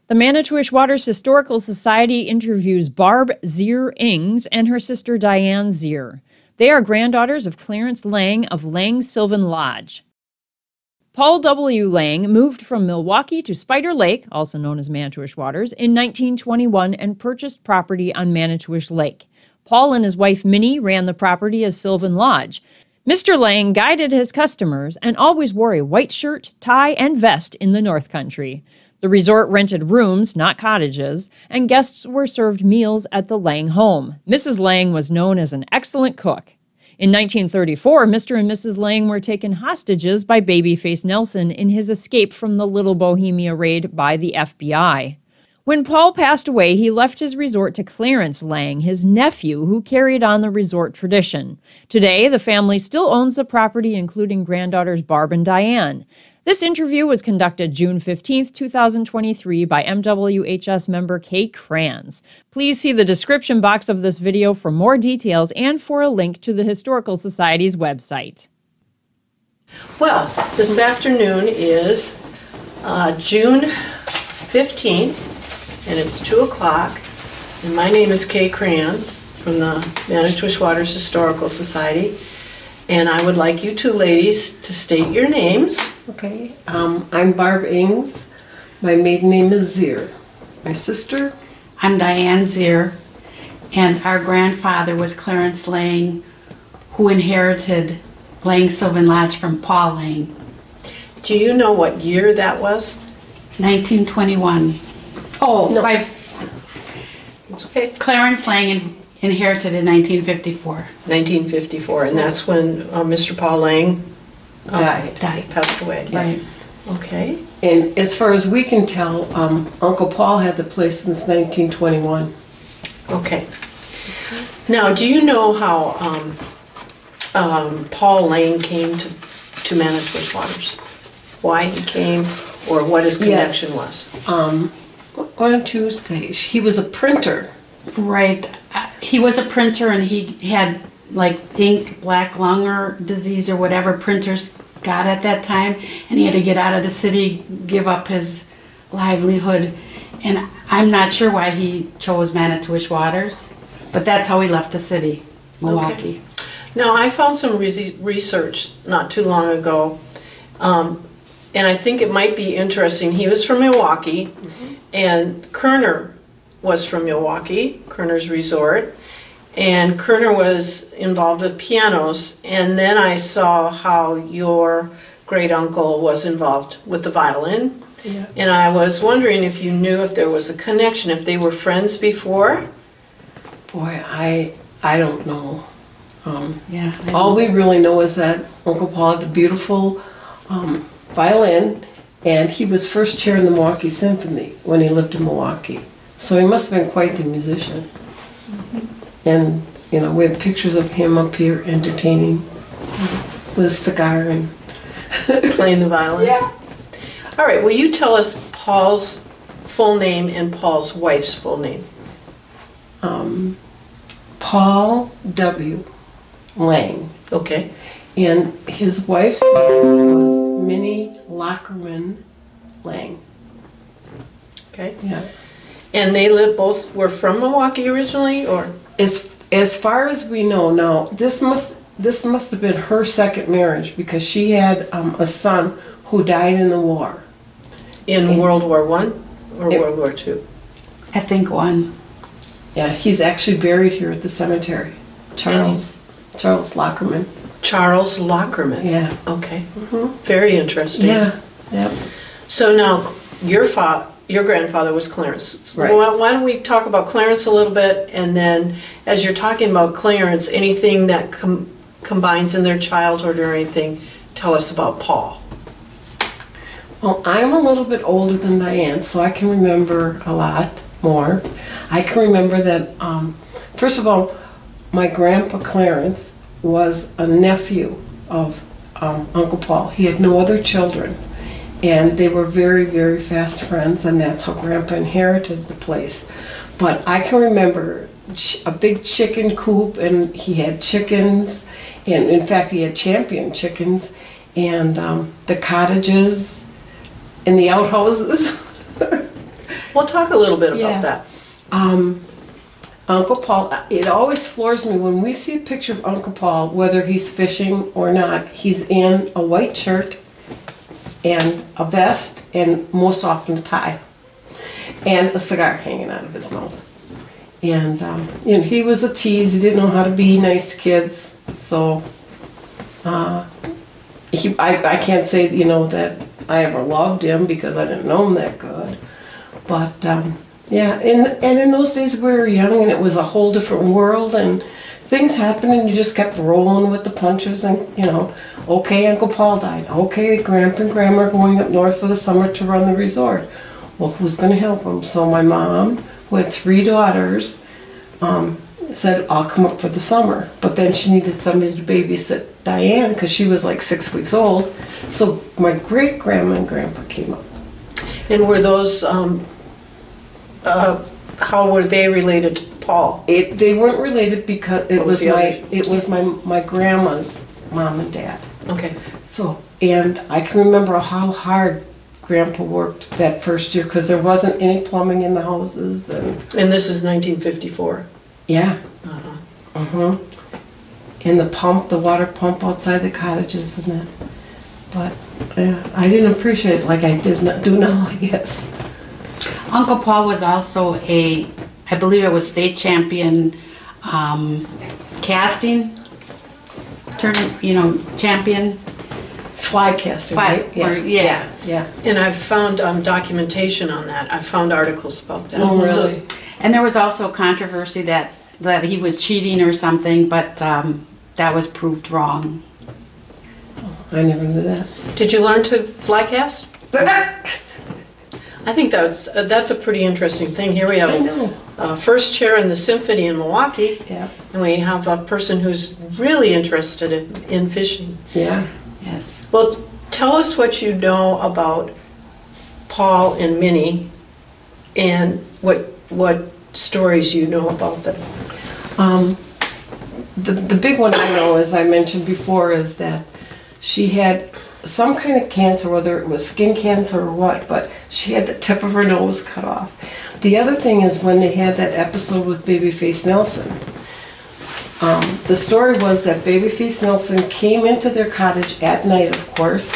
The Manitowish Waters Historical Society interviews Barb Zierer and her sister Diane Zierer. They are granddaughters of Clarence Lange of Sylvan Lodge. Paul W. Lange moved from Milwaukee to Spider Lake, also known as Manitowish Waters, in 1921 and purchased property on Manitowish Lake. Paul and his wife Minnie ran the property as Sylvan Lodge. Mr. Lange guided his customers and always wore a white shirt, tie, and vest in the North Country. The resort rented rooms, not cottages, and guests were served meals at the Lange Home. Mrs. Lange was known as an excellent cook. In 1934, Mr. and Mrs. Lange were taken hostages by Babyface Nelson in his escape from the Little Bohemia raid by the FBI. When Paul passed away, he left his resort to Clarence Lange, his nephew, who carried on the resort tradition. Today, the family still owns the property, including granddaughters Barb and Diane. This interview was conducted June 15, 2023 by MWHS member Kay Kranz. Please see the description box of this video for more details and for a link to the Historical Society's website. Well, this afternoon is June 15th. And it's 2 o'clock, and my name is Kay Kranz from the Manitowish Waters Historical Society, and I would like you two ladies to state your names. Okay, I'm Barb Ings. My maiden name is Zierer. My sister? I'm Diane Zierer, and our grandfather was Clarence Lange, who inherited Sylvan Lodge from Paul Lange. Do you know what year that was? 1921. Oh, no. It's okay. Clarence Lange inherited in 1954. 1954, and that's when Mr. Paul Lange died. Passed away. Right. Okay. And as far as we can tell, Uncle Paul had the place since 1921. Okay. Now, do you know how Paul Lange came to Manitowish Waters? Why he came, or what his connection was? Why don't you say? He was a printer. Right. He was a printer, and he had like black lung disease or whatever printers got at that time, and he had to get out of the city, give up his livelihood. And I'm not sure why he chose Manitowish Waters, but that's how he left the city, Milwaukee. Okay. Now, I found some research not too long ago, and I think it might be interesting. He was from Milwaukee, and Kerner was from Milwaukee, Kerner's Resort, and Kerner was involved with pianos, and then I saw how your great-uncle was involved with the violin, and I was wondering if you knew if there was a connection, if they were friends before? Boy, I don't know. All we really know is that Uncle Paul had a beautiful violin, and he was first chair in the Milwaukee Symphony when he lived in Milwaukee. So he must have been quite the musician. And, you know, we have pictures of him up here entertaining with a cigar and playing the violin? Yeah. All right, will you tell us Paul's full name and Paul's wife's full name? Paul W. Lange. Okay. And his wife's name was Minnie Lockerman Lange. Okay. Yeah. And they both were from Milwaukee originally, or? As far as we know now, this must have been her second marriage, because she had a son who died in the war. In World War I or World War II? I think one. Yeah, he's actually buried here at the cemetery. Charles Lockerman. Charles Lockerman. Yeah. Okay. Very interesting. Yeah. Yep. So now your grandfather was Clarence. Right. Why don't we talk about Clarence a little bit, and then as you're talking about Clarence, anything that combines in their childhood or anything, tell us about Paul. Well, I'm a little bit older than Diane, so I can remember a lot more. I can remember that, first of all, my grandpa Clarence was a nephew of Uncle Paul. He had no other children, and they were very, very fast friends, and that's how Grandpa inherited the place. But I can remember a big chicken coop, and he had chickens, and in fact he had champion chickens, and the cottages and the outhouses. Well, talk a little bit about Yeah. that. Uncle Paul, it always floors me when we see a picture of Uncle Paul, whether he's fishing or not, he's in a white shirt and a vest and most often a tie and a cigar hanging out of his mouth. And, he was a tease. He didn't know how to be nice to kids. So, I can't say, that I ever loved him because I didn't know him that good. But, yeah, and in those days we were young and it was a whole different world and things happened and you just kept rolling with the punches and, okay, Uncle Paul died. Okay, Grandpa and Grandma are going up north for the summer to run the resort. Well, who's going to help them? So my mom, who had 3 daughters, said, I'll come up for the summer. But then she needed somebody to babysit Diane because she was like 6 weeks old. So my great-grandma and grandpa came up. And were those, how were they related to Paul? They weren't related because it What was was my grandma's mom and dad. Okay. So, and I can remember how hard Grandpa worked that first year because there wasn't any plumbing in the houses and this is 1954. yeah. Uh-huh. And the water pump outside the cottages and that. But yeah, I didn't appreciate it like I do now, I guess. Uncle Paul was also I believe it was state champion casting, champion. Fly casting, right? Yeah. Yeah. And I've found documentation on that. I've found articles about that. Oh, really? And there was also controversy that he was cheating or something, but that was proved wrong. I never knew that. Did you learn to fly cast? I think that's a pretty interesting thing. Here we have I know. First chair in the symphony in Milwaukee, Yeah. and we have a person who's really interested in fishing. Yeah. Yes. Well, tell us what you know about Paul and Minnie, and what stories you know about them. The big one I know, as I mentioned before, is that she had some kind of cancer, whether it was skin cancer or what, but she had the tip of her nose cut off. The other thing is when they had that episode with Babyface Nelson. The story was that Babyface Nelson came into their cottage at night, of course,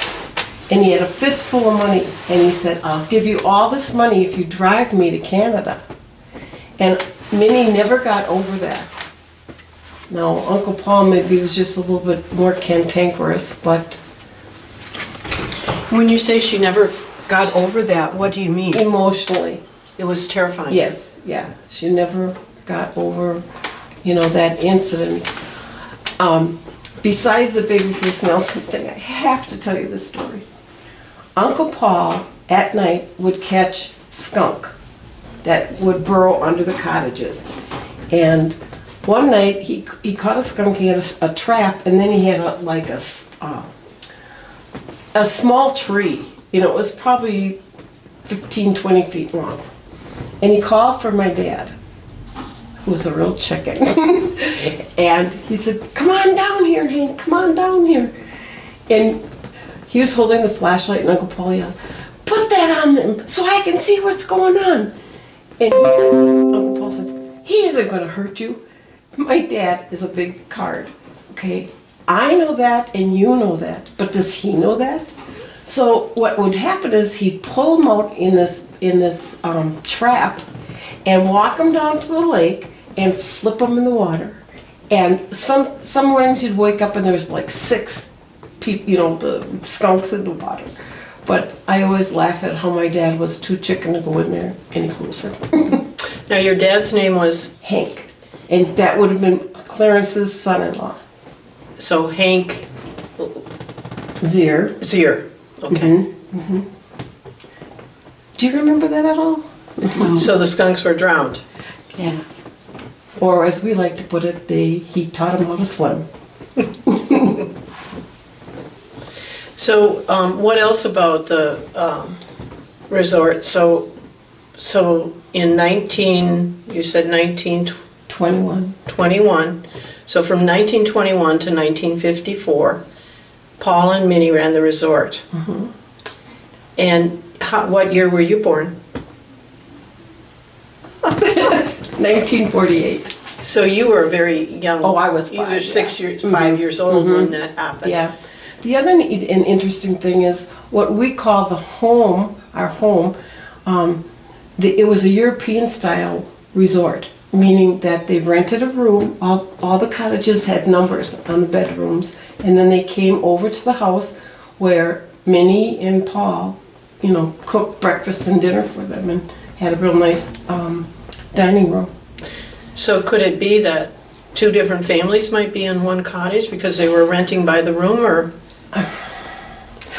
and he had a fistful of money, and he said, I'll give you all this money if you drive me to Canada. And Minnie never got over that. Now, Uncle Paul maybe was just a little bit more cantankerous, but When you say she never got over that, what do you mean? emotionally, It was terrifying. yes, yeah. She never got over, that incident. Besides the Babyface Nelson thing, I have to tell you this story. Uncle Paul, at night, would catch skunk that would burrow under the cottages. And one night, he caught a skunk, he had a trap, and then he had a small tree. It was probably 15, 20 feet long. And he called for my dad, who was a real chicken. And he said, come on down here, Hank, come on down here. And he was holding the flashlight, and Uncle Paul yelled, put that on them so I can see what's going on. And Uncle Paul said, he isn't going to hurt you. My dad is a big card, okay? I know that and you know that, but does he know that? So what would happen is he'd pull him out in this trap and walk him down to the lake and flip him in the water. And some mornings you'd wake up and there was like 6 people, the skunks in the water. But I always laugh at how my dad was too chicken to go in there any closer. Now, your dad's name was? Hank. And that would have been Clarence's son-in-law. So Hank Zierer. Zierer. Okay. Do you remember that at all? So the skunks were drowned. Yes. Or as we like to put it, he taught him how to swim. So what else about the resort? So in you said 1921. 21. So from 1921 to 1954, Paul and Minnie ran the resort. And what year were you born? 1948. So you were very young. Oh, I was You were 5, 6 years, 5 years old when that happened. Yeah. The other neat and interesting thing is what we call the home, our home, it was a European style resort, meaning that they rented a room, all the cottages had numbers on the bedrooms, and then they came over to the house where Minnie and Paul, cooked breakfast and dinner for them and had a real nice dining room. So could it be that two different families might be in one cottage because they were renting by the room, or?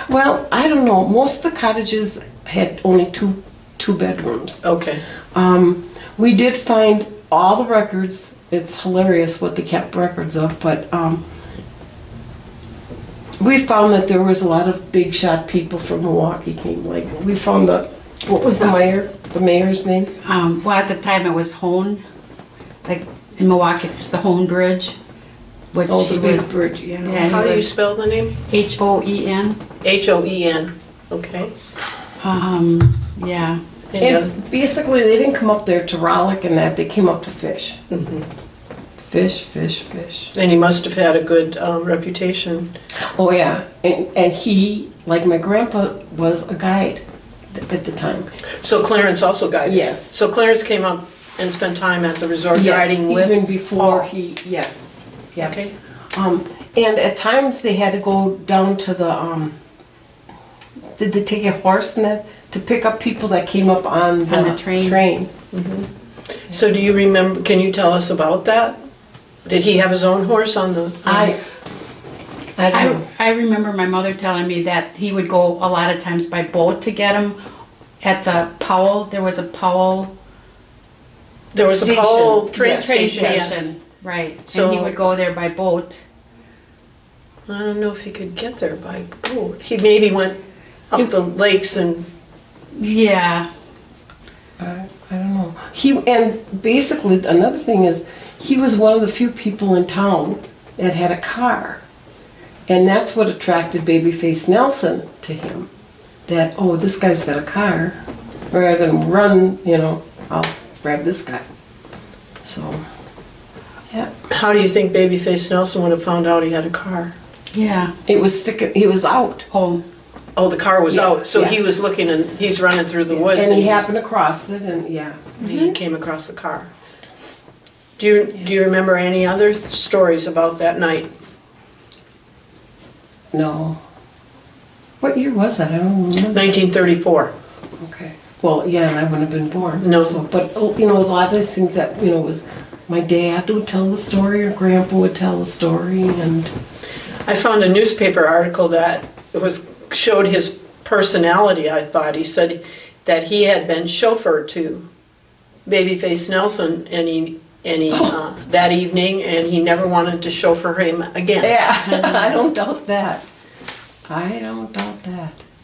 Well, I don't know. Most of the cottages had only two bedrooms. Okay. We did find all the records. It's hilarious what they kept records of, but we found that there was a lot of big shot people from Milwaukee came. Like we found what was the mayor's name? Well, at the time it was Hone. Like in Milwaukee, there's the Hone Bridge. Which Oh, the big was, bridge, yeah. Yeah, How do you spell the name? Hoen. Hoen. Okay. Yeah. And basically, they didn't come up there to rollick and that. They came up to fish. Mhm. Fish. And he must have had a good reputation. Oh, yeah. And he, like my grandpa, was a guide at the time. So Clarence also guided? Yes. So Clarence came up and spent time at the resort Yes, guiding with even before Paul. yes. Yeah. Okay. And at times they had to go down to the, did they take a horse and that, to pick up people that came up on the train? So do you remember, can you tell us about that? Did he have his own horse on the? I don't know. I remember my mother telling me that he would go a lot of times by boat to get him at the Powell. There was a Powell There was Station. a Powell train Yes. station. station, Yes. right? So- and he would go there by boat. I don't know if he could get there by boat. He maybe went up the lakes and, Yeah, I don't know. And basically another thing is he was one of the few people in town that had a car. And that's what attracted Babyface Nelson to him. That, oh, this guy's got a car. Rather than run, I'll grab this guy. So, yeah. how do you think Babyface Nelson would have found out he had a car? yeah. He was out. Oh, the car was Yeah, out, so yeah. he was looking and he's running through the woods. And he happened to cross it, and yeah. He came across the car. Do you remember any other stories about that night? No. What year was that? I don't remember. 1934. Okay. Well, yeah, and I wouldn't have been born. No. So, but, a lot of those things that, was my dad would tell the story or Grandpa would tell the story, and... I found a newspaper article that showed his personality, I thought. He said that he had been chauffeured to Babyface Nelson that evening, and he never wanted to chauffeur him again. Yeah, I don't doubt that.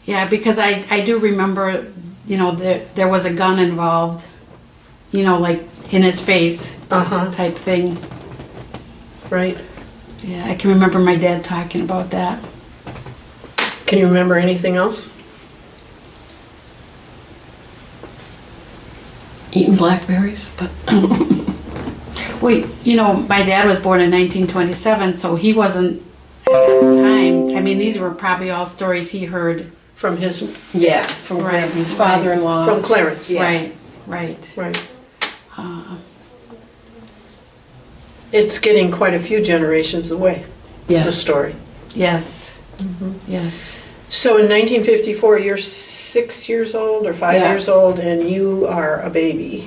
Yeah, because I do remember, there was a gun involved, like in his face type thing. Right. Yeah, I can remember my dad talking about that. Can you remember anything else? Eating blackberries, but... Wait, my dad was born in 1927, so he wasn't at that time. I mean, these were probably all stories he heard. From his, Yeah, from Right, his father-in-law. from Clarence. Yeah. Right. Right. It's getting quite a few generations away, Yeah. the story. Yes. Yes. So in 1954, you're 6 years old or 5 Yeah. years old, and you are a baby.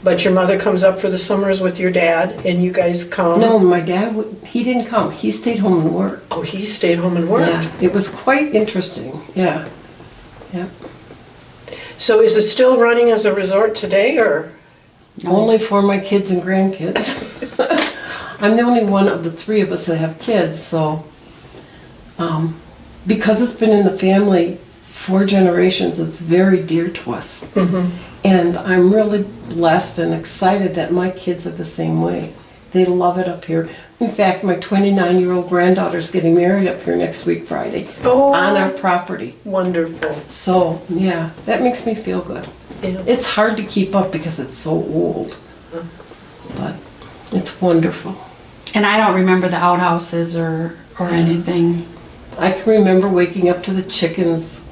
But your mother comes up for the summers with your dad, and you guys come. No, my dad, he didn't come. He stayed home and worked. Oh, he stayed home and worked. Yeah, it was quite interesting. Yeah. Yeah. So is it still running as a resort today, or? Only for my kids and grandkids. I'm the only one of the three of us that have kids, so because it's been in the family 4 generations, it's very dear to us. And I'm really blessed and excited that my kids are the same way. They love it up here. In fact, my 29-year-old granddaughter's getting married up here next week, Friday, Oh. on our property. Wonderful. So, yeah, that makes me feel good. Yeah. It's hard to keep up because it's so old, It's wonderful. And I don't remember the outhouses or anything. I can remember waking up to the chickens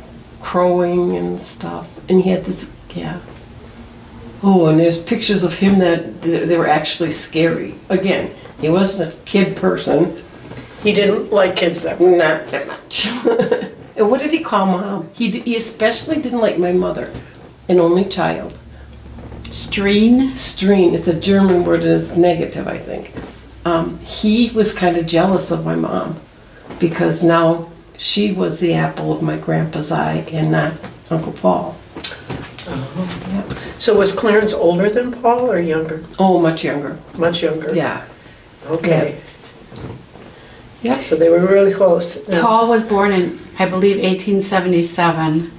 crowing and stuff. And he had this, yeah. Oh, and there's pictures of him that they were actually scary. Again, he wasn't a kid person. He didn't like kids that much. Not that much. And what did he call Mom? He especially didn't like my mother, an only child. Streen? Streen. It's a German word. It's negative, I think. He was kind of jealous of my mom because now she was the apple of my grandpa's eye and not Uncle Paul. Yeah. So was Clarence older than Paul or younger? Oh, much younger. Much younger? Yeah. Okay. Yeah. So they were really close. Yeah. Paul was born in, I believe, 1877,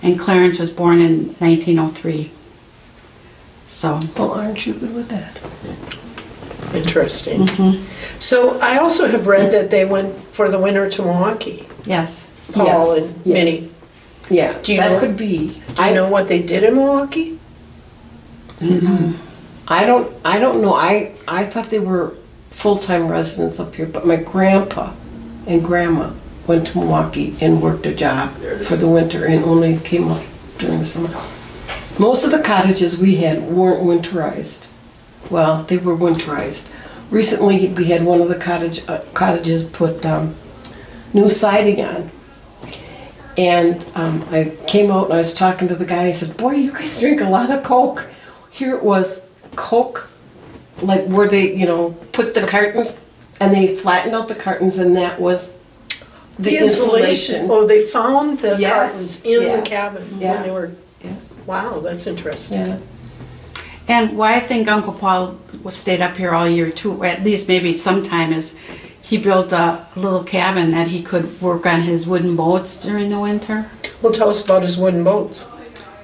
and Clarence was born in 1903. So. Well, aren't you good with that? Interesting. Mm-hmm. So I also have read that they went for the winter to Milwaukee. Yes. Paul and Minnie. Yeah, Do you that know, could be. Do you know what they did in Milwaukee? Mm-hmm. I don't know. I thought they were full-time residents up here, but my grandpa and grandma went to Milwaukee and worked a job for the winter and only came up during the summer. Most of the cottages we had weren't winterized. Well, they were winterized. Recently, we had one of the cottages put new siding on. And I came out and I was talking to the guy. I said, "Boy, you guys drink a lot of Coke." Here it was Coke, like where they, put the cartons and they flattened out the cartons, and that was the insulation. Oh, they found the Yes. cartons in Yeah. the cabin Yeah. when they were. Yeah. Wow, that's interesting. Yeah. And why I think Uncle Paul stayed up here all year too, or at least maybe sometime, is he built a little cabin that he could work on his wooden boats during the winter. Well, tell us about his wooden boats.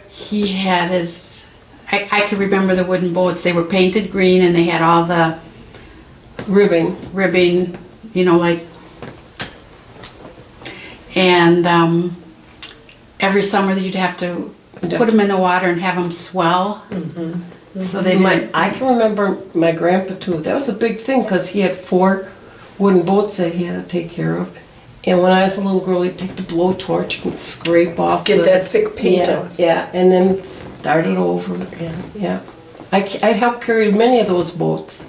He had his, I can remember the wooden boats. They were painted green and they had all the Ribbing. ribbing, like, and every summer you'd have to put them in the water and have them swell. Mm-hmm. So they I can remember my grandpa too. That was a big thing because he had 4 wooden boats that he had to take care of. And when I was a little girl, he'd take the blowtorch and scrape off. Get that thick paint yeah, off. Yeah, and then start it over again. Yeah. I'd help carry many of those boats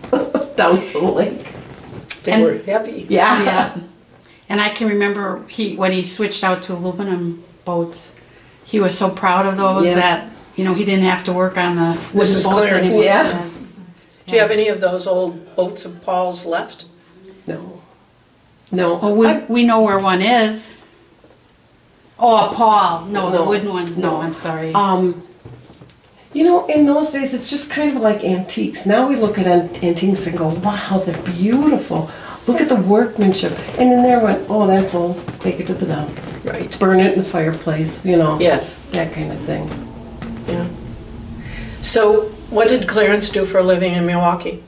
down to the lake. They were heavy. Yeah. Yeah. And I can remember when he switched out to aluminum boats, he was so proud of those Yeah. that, he didn't have to work on the This wooden is boats Clarence. anymore. Yeah. Do you have any of those old boats of Paul's left? No. No. Well, we know where one is. Oh, Paul. No, the No. wooden ones. No, I'm sorry. In those days, it's just kind of like antiques. Now we look at antiques and go, wow, they're beautiful. Look at the workmanship. And then there went, oh, that's old. Take it to the dump. Right. Burn it in the fireplace, Yes. that kind of thing. Yeah. So, what did Clarence do for a living in Milwaukee?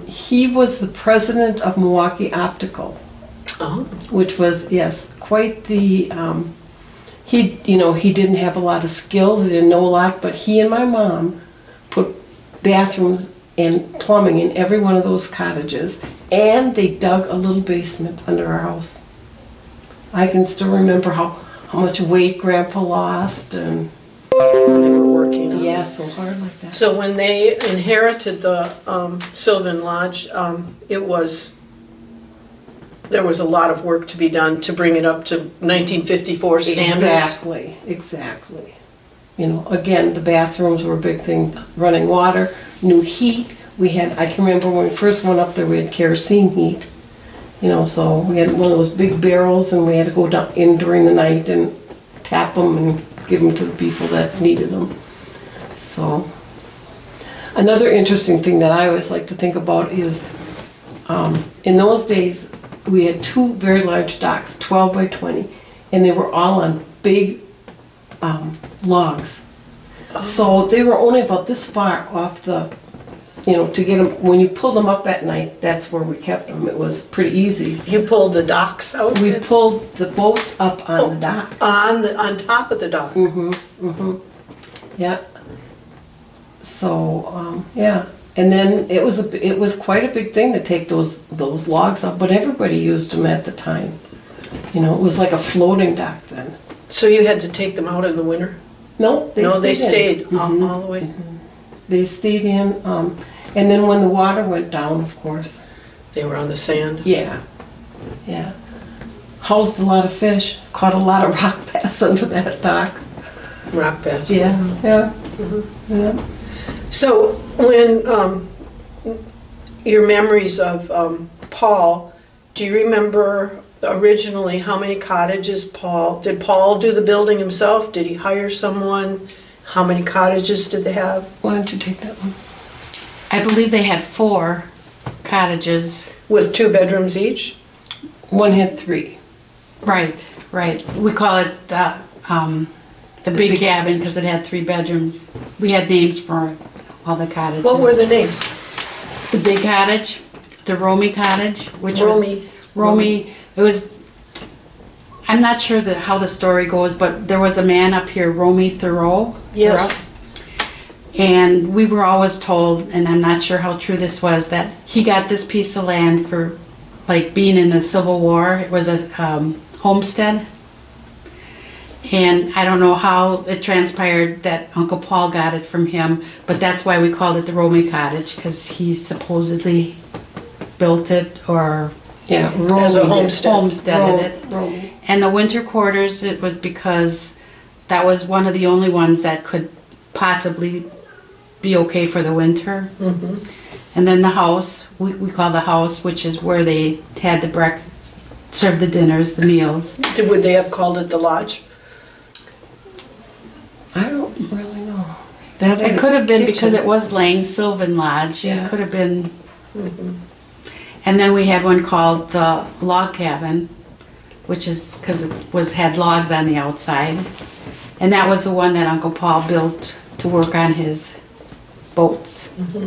He was the president of Milwaukee Optical, Oh. which was, yes, quite the, he didn't have a lot of skills, he didn't know a lot, but he and my mom put bathrooms and plumbing in every one of those cottages, and they dug a little basement under our house. I can still remember how much weight Grandpa lost, and They were working on it. so hard like that. So when they inherited the Sylvan Lodge, there was a lot of work to be done to bring it up to 1954 standards. Exactly. Again, the bathrooms were a big thing. Running water, new heat. I can remember when we first went up there, we had kerosene heat. So we had one of those big barrels, and we had to go down in during the night and tap them and give them to the people that needed them. So another interesting thing that I always like to think about is in those days we had 2 very large docks, 12 by 20, and they were all on big logs. So they were only about this far off the, to get them, when you pulled them up at night, that's where we kept them. It was pretty easy. You pulled the docks out? We pulled the boats up on the dock. On top of the dock? Yeah. So, And then it was quite a big thing to take those logs up, but everybody used them at the time. You know, it was like a floating dock then. So you had to take them out in the winter? No, they stayed all the way. Mm-hmm. They stayed in, and then when the water went down, of course. They were on the sand? Yeah, yeah. Housed a lot of fish, caught a lot of rock bass under that dock. Rock bass? Yeah, yeah. Mm-hmm. Yeah. So when your memories of Paul, do you remember originally how many cottages did Paul do the building himself? Did he hire someone? How many cottages did they have? Why don't you take that one? I believe they had 4 cottages. With 2 bedrooms each? One had 3. Right, right. We call it the big cabin because it had 3 bedrooms. We had names for all the cottages. What were the names? The big cottage, the Romey cottage, which Romey. was Romey. It was. I'm not sure how the story goes, but there was a man up here, Romey Theriault. Yes. And we were always told, and I'm not sure how true this was, that he got this piece of land for, like, being in the Civil War. It was a homestead. And I don't know how it transpired that Uncle Paul got it from him, but that's why we called it the Romey Cottage, because he supposedly built it or as a homesteaded it. And the winter quarters, it was because that was one of the only ones that could possibly be okay for the winter. Mm-hmm. And then the house, we call the house, which is where they had the breakfast, served the dinners, the meals. Would they have called it the lodge? I don't really know. It could have been because it was Sylvan Lodge. Yeah. It could have been. Mm-hmm. And then we had one called the log cabin, which is because it had logs on the outside. And that was the one that Uncle Paul built to work on his boats. Mm-hmm.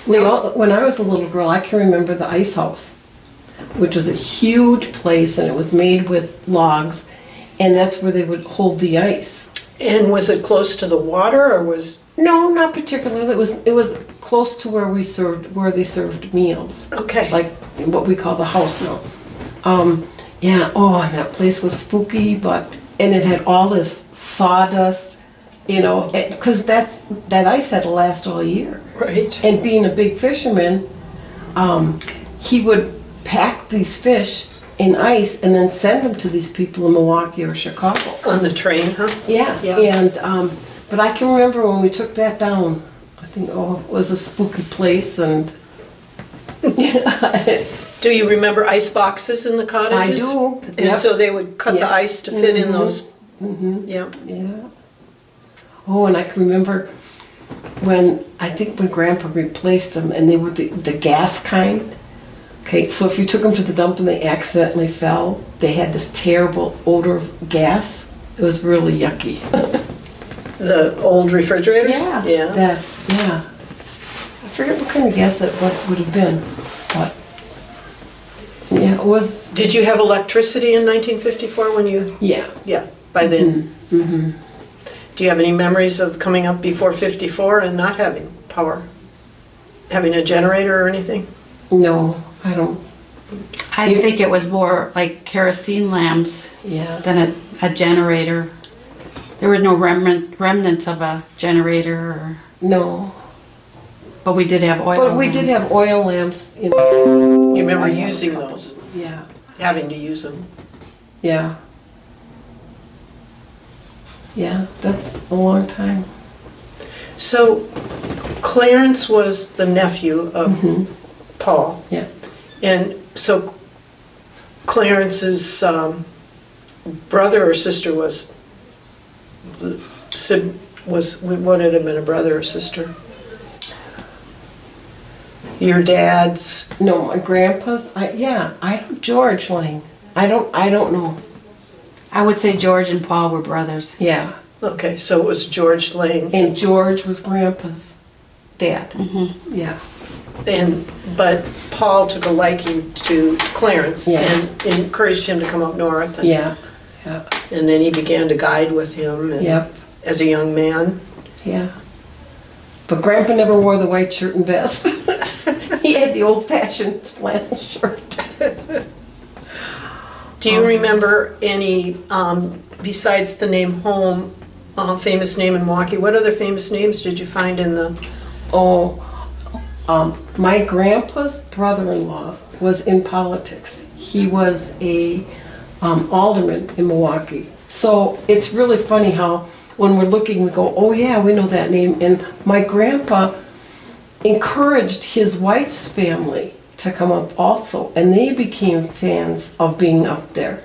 When I was a little girl, I can remember the ice house, which was a huge place, and it was made with logs, and that's where they would hold the ice. And was it close to the water, or was? No, not particularly. It was close to where they served meals. Okay. Like what we call the house now. Yeah. Oh, and that place was spooky, and it had all this sawdust, you know, because that ice had to last all year. Right. And being a big fisherman, he would pack these fish in ice and then send them to these people in Milwaukee or Chicago. On the train, huh? Yeah. And but I can remember when we took that down. I think it was a spooky place, and do you remember ice boxes in the cottages? I do. And Yep. so they would cut the ice to fit in those. Mm-hmm. Yeah. Yeah. Oh, and I can remember when Grandpa replaced them, and they were the gas kind. Okay, so if you took them to the dump and they accidentally fell, they had this terrible odor of gas. It was really yucky. The old refrigerators? Yeah. Yeah. I forget what kind of gas it would have been, but yeah, it was. Did you have electricity in 1954 when you? Yeah. Yeah, by then. Mm-hmm. Do you have any memories of coming up before 54 and not having power? Having a generator or anything? No, I don't. I think it was more like kerosene lamps than a generator. There was no remnants of a generator. No. But we did have oil lamps. But we did have oil lamps. You know. You remember using those? Yeah. Having to use them? Yeah. Yeah, that's a long time. So Clarence was the nephew of Paul. Yeah. And so Clarence's brother or sister would it have been a brother or sister? Your dad's? No, my grandpa's. George Lange. I don't know. I would say George and Paul were brothers. Yeah. Okay, so it was George Lange. And George was Grandpa's dad. Mm-hmm. Yeah. But Paul took a liking to Clarence and encouraged him to come up north. And, Yeah. And then he began to guide with him as a young man. Yeah. But Grandpa never wore the white shirt and vest. He had the old-fashioned flannel shirt. Do you remember any, besides the name Home, famous name in Milwaukee, what other famous names did you find in the... Oh, my grandpa's brother-in-law was in politics. He was a alderman in Milwaukee. So it's really funny how when we're looking, we go, oh yeah, we know that name. And my grandpa encouraged his wife's family to come up also, and they became fans of being up there.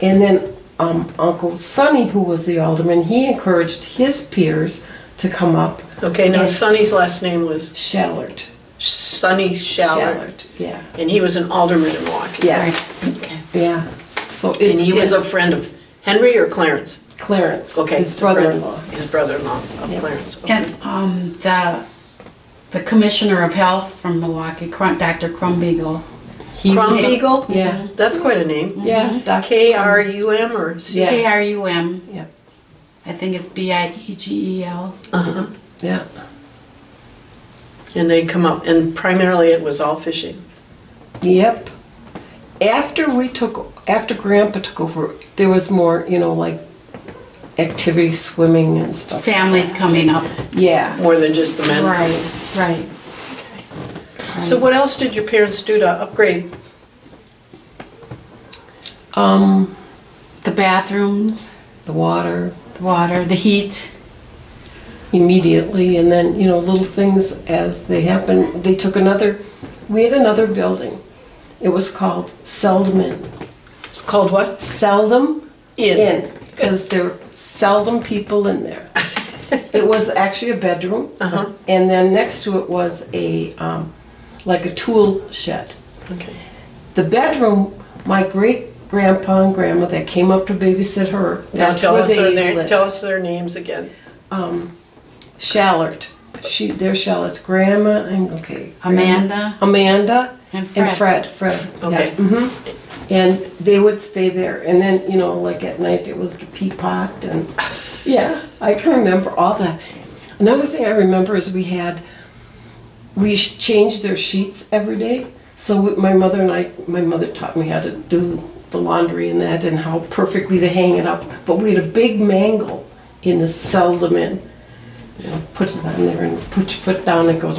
And then Uncle Sonny, who was the alderman, he encouraged his peers to come up. Okay, now Sonny's last name was? Shallard. Sonny Shallard. Yeah. And he was an alderman in Milwaukee. Yeah. Right. Okay. Yeah. So it's, And he was a friend of Henry or Clarence? Clarence. Okay. His brother-in-law. His brother-in-law of Yeah. Clarence. Okay. And the commissioner of health from Milwaukee, Dr. Krumbiegel. He was a- Krumbiegel? Yeah. That's quite a name. Yeah. Dr. K-R-U-M or C? Yeah. KRUM. Yeah. I think it's BIEGEL. Uh-huh. Yeah. And they'd come up, and primarily it was all fishing. Yep. After Grandpa took over, there was more, like activity, swimming and stuff. Families coming up. Yeah. More than just the men. Right. So what else did your parents do to upgrade? The bathrooms, The water the water, the heat. immediately, and then, little things as they happen. We had another building. It was called Seldom Inn. It's called what? Seldom Inn. because there were seldom people in there. It was actually a bedroom, Uh-huh. and then next to it was like a tool shed. Okay. The bedroom, my great-grandpa and grandma that came up to babysit her, Now that's where they lived. tell us their names again. Shallard. They're Shallard's grandma and, Amanda Amanda and and Fred. Fred. Okay. Yeah. And they would stay there. And then, like at night it was the pea pot and yeah, I can remember all that. Another thing I remember is we changed their sheets every day. So my mother taught me how to do the laundry and that and how perfectly to hang it up. But we had a big mangle in the Seldom Inn. Put it on there and put your foot down and it goes,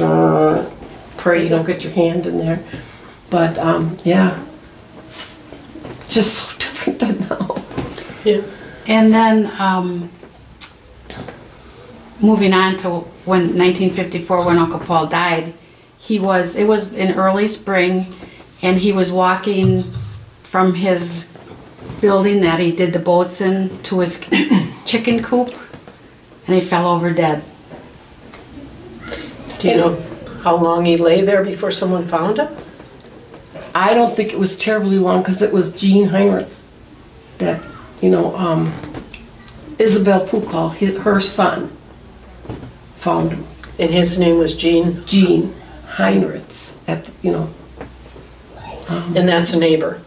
pray you don't get your hand in there. But yeah, it's just so different than now. Yeah. And then moving on to 1954 when Uncle Paul died, it was in early spring, and he was walking from his building that he did the boats in to his chicken coop, and he fell over dead. Do you know how long he lay there before someone found him? I don't think it was terribly long because it was Jean Heinrich that, Isabel Pukal, her son, found him. And his name was Gene, Jean Heinrich and that's a neighbor.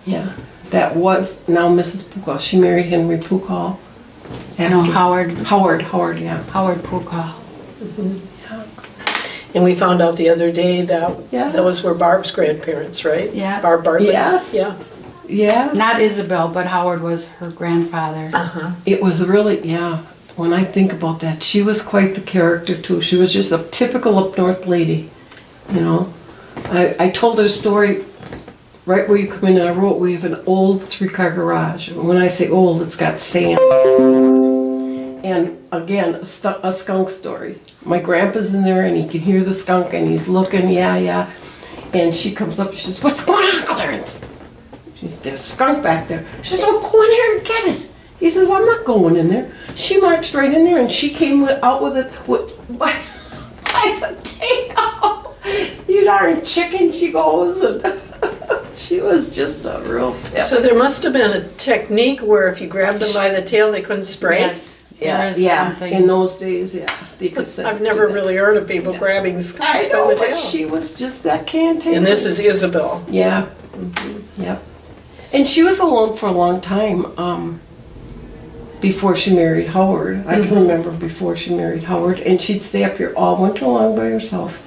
Yeah, that was now Mrs. Pukal. She married Henry Pukal. No, Howard Yeah. Pukal. And we found out the other day that Yeah. those were Barb's grandparents, right? Yeah. Barb Bartlett? Yes. Yeah. Yes. Not Isabel, but Howard was her grandfather. Uh-huh. It was really, when I think about that, she was quite the character too. She was just a typical up north lady, I told her a story right where you come in, and I wrote, we have an old 3-car garage. When I say old, it's got sand. And again, a skunk story. My grandpa's in there and he can hear the skunk and he's looking, yeah. And she comes up and she says, what's going on, Clarence? There's a skunk back there. She says, well, go in here and get it. He says, I'm not going in there. She marched right in there and she came out with it by the tail. You darn chicken, she goes. And she was just a real pip. So there must have been a technique where if you grabbed them by the tail, they couldn't spray? Yes. There is something. In those days, they could say. I've never really heard of people grabbing skunks I by know, the but tail. she was just that cantankerous. And this is Isabel. Yeah. Yep. And she was alone for a long time. before she married Howard. I can remember before she married Howard, and she'd stay up here all winter long by herself.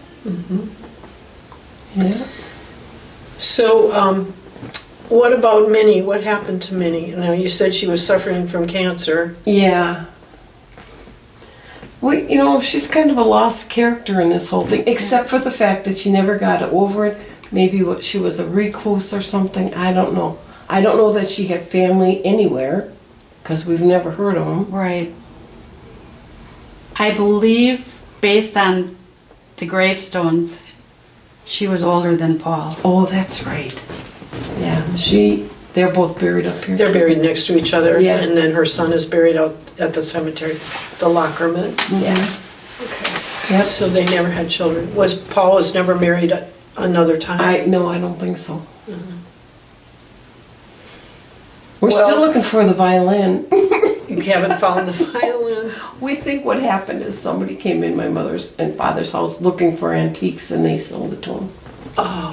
Yeah. So, what about Minnie? What happened to Minnie? Now, you said she was suffering from cancer. Yeah. Well, you know, she's kind of a lost character in this whole thing, except for the fact that she never got over it. Maybe she was a recluse or something. I don't know. I don't know that she had family anywhere, because we've never heard of them. Right. I believe, based on the gravestones, she was older than Paul. Oh, that's right. Yeah, they're both buried up here. They're buried next to each other, Yeah. and then her son is buried out at the cemetery, the Lockerman. Yeah. Okay. Yep. So they never had children. Paul was never married another time? No, I don't think so. We're Well- still looking for the violin. You haven't found the violin? We think what happened is somebody came in my mother's and father's house looking for antiques, and they sold it to them. Oh.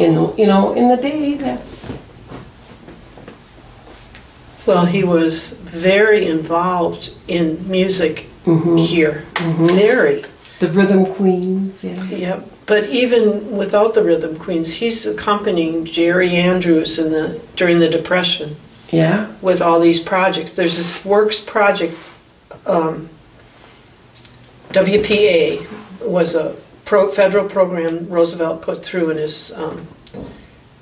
In the day, that's... Well, he was very involved in music here. Very. The Rhythm Queens, yeah. Yep. But even without the Rhythm Queens, he's accompanying Jerry Andrews during the Depression Yeah? with all these projects. There's this Works project. WPA was a federal program Roosevelt put through in his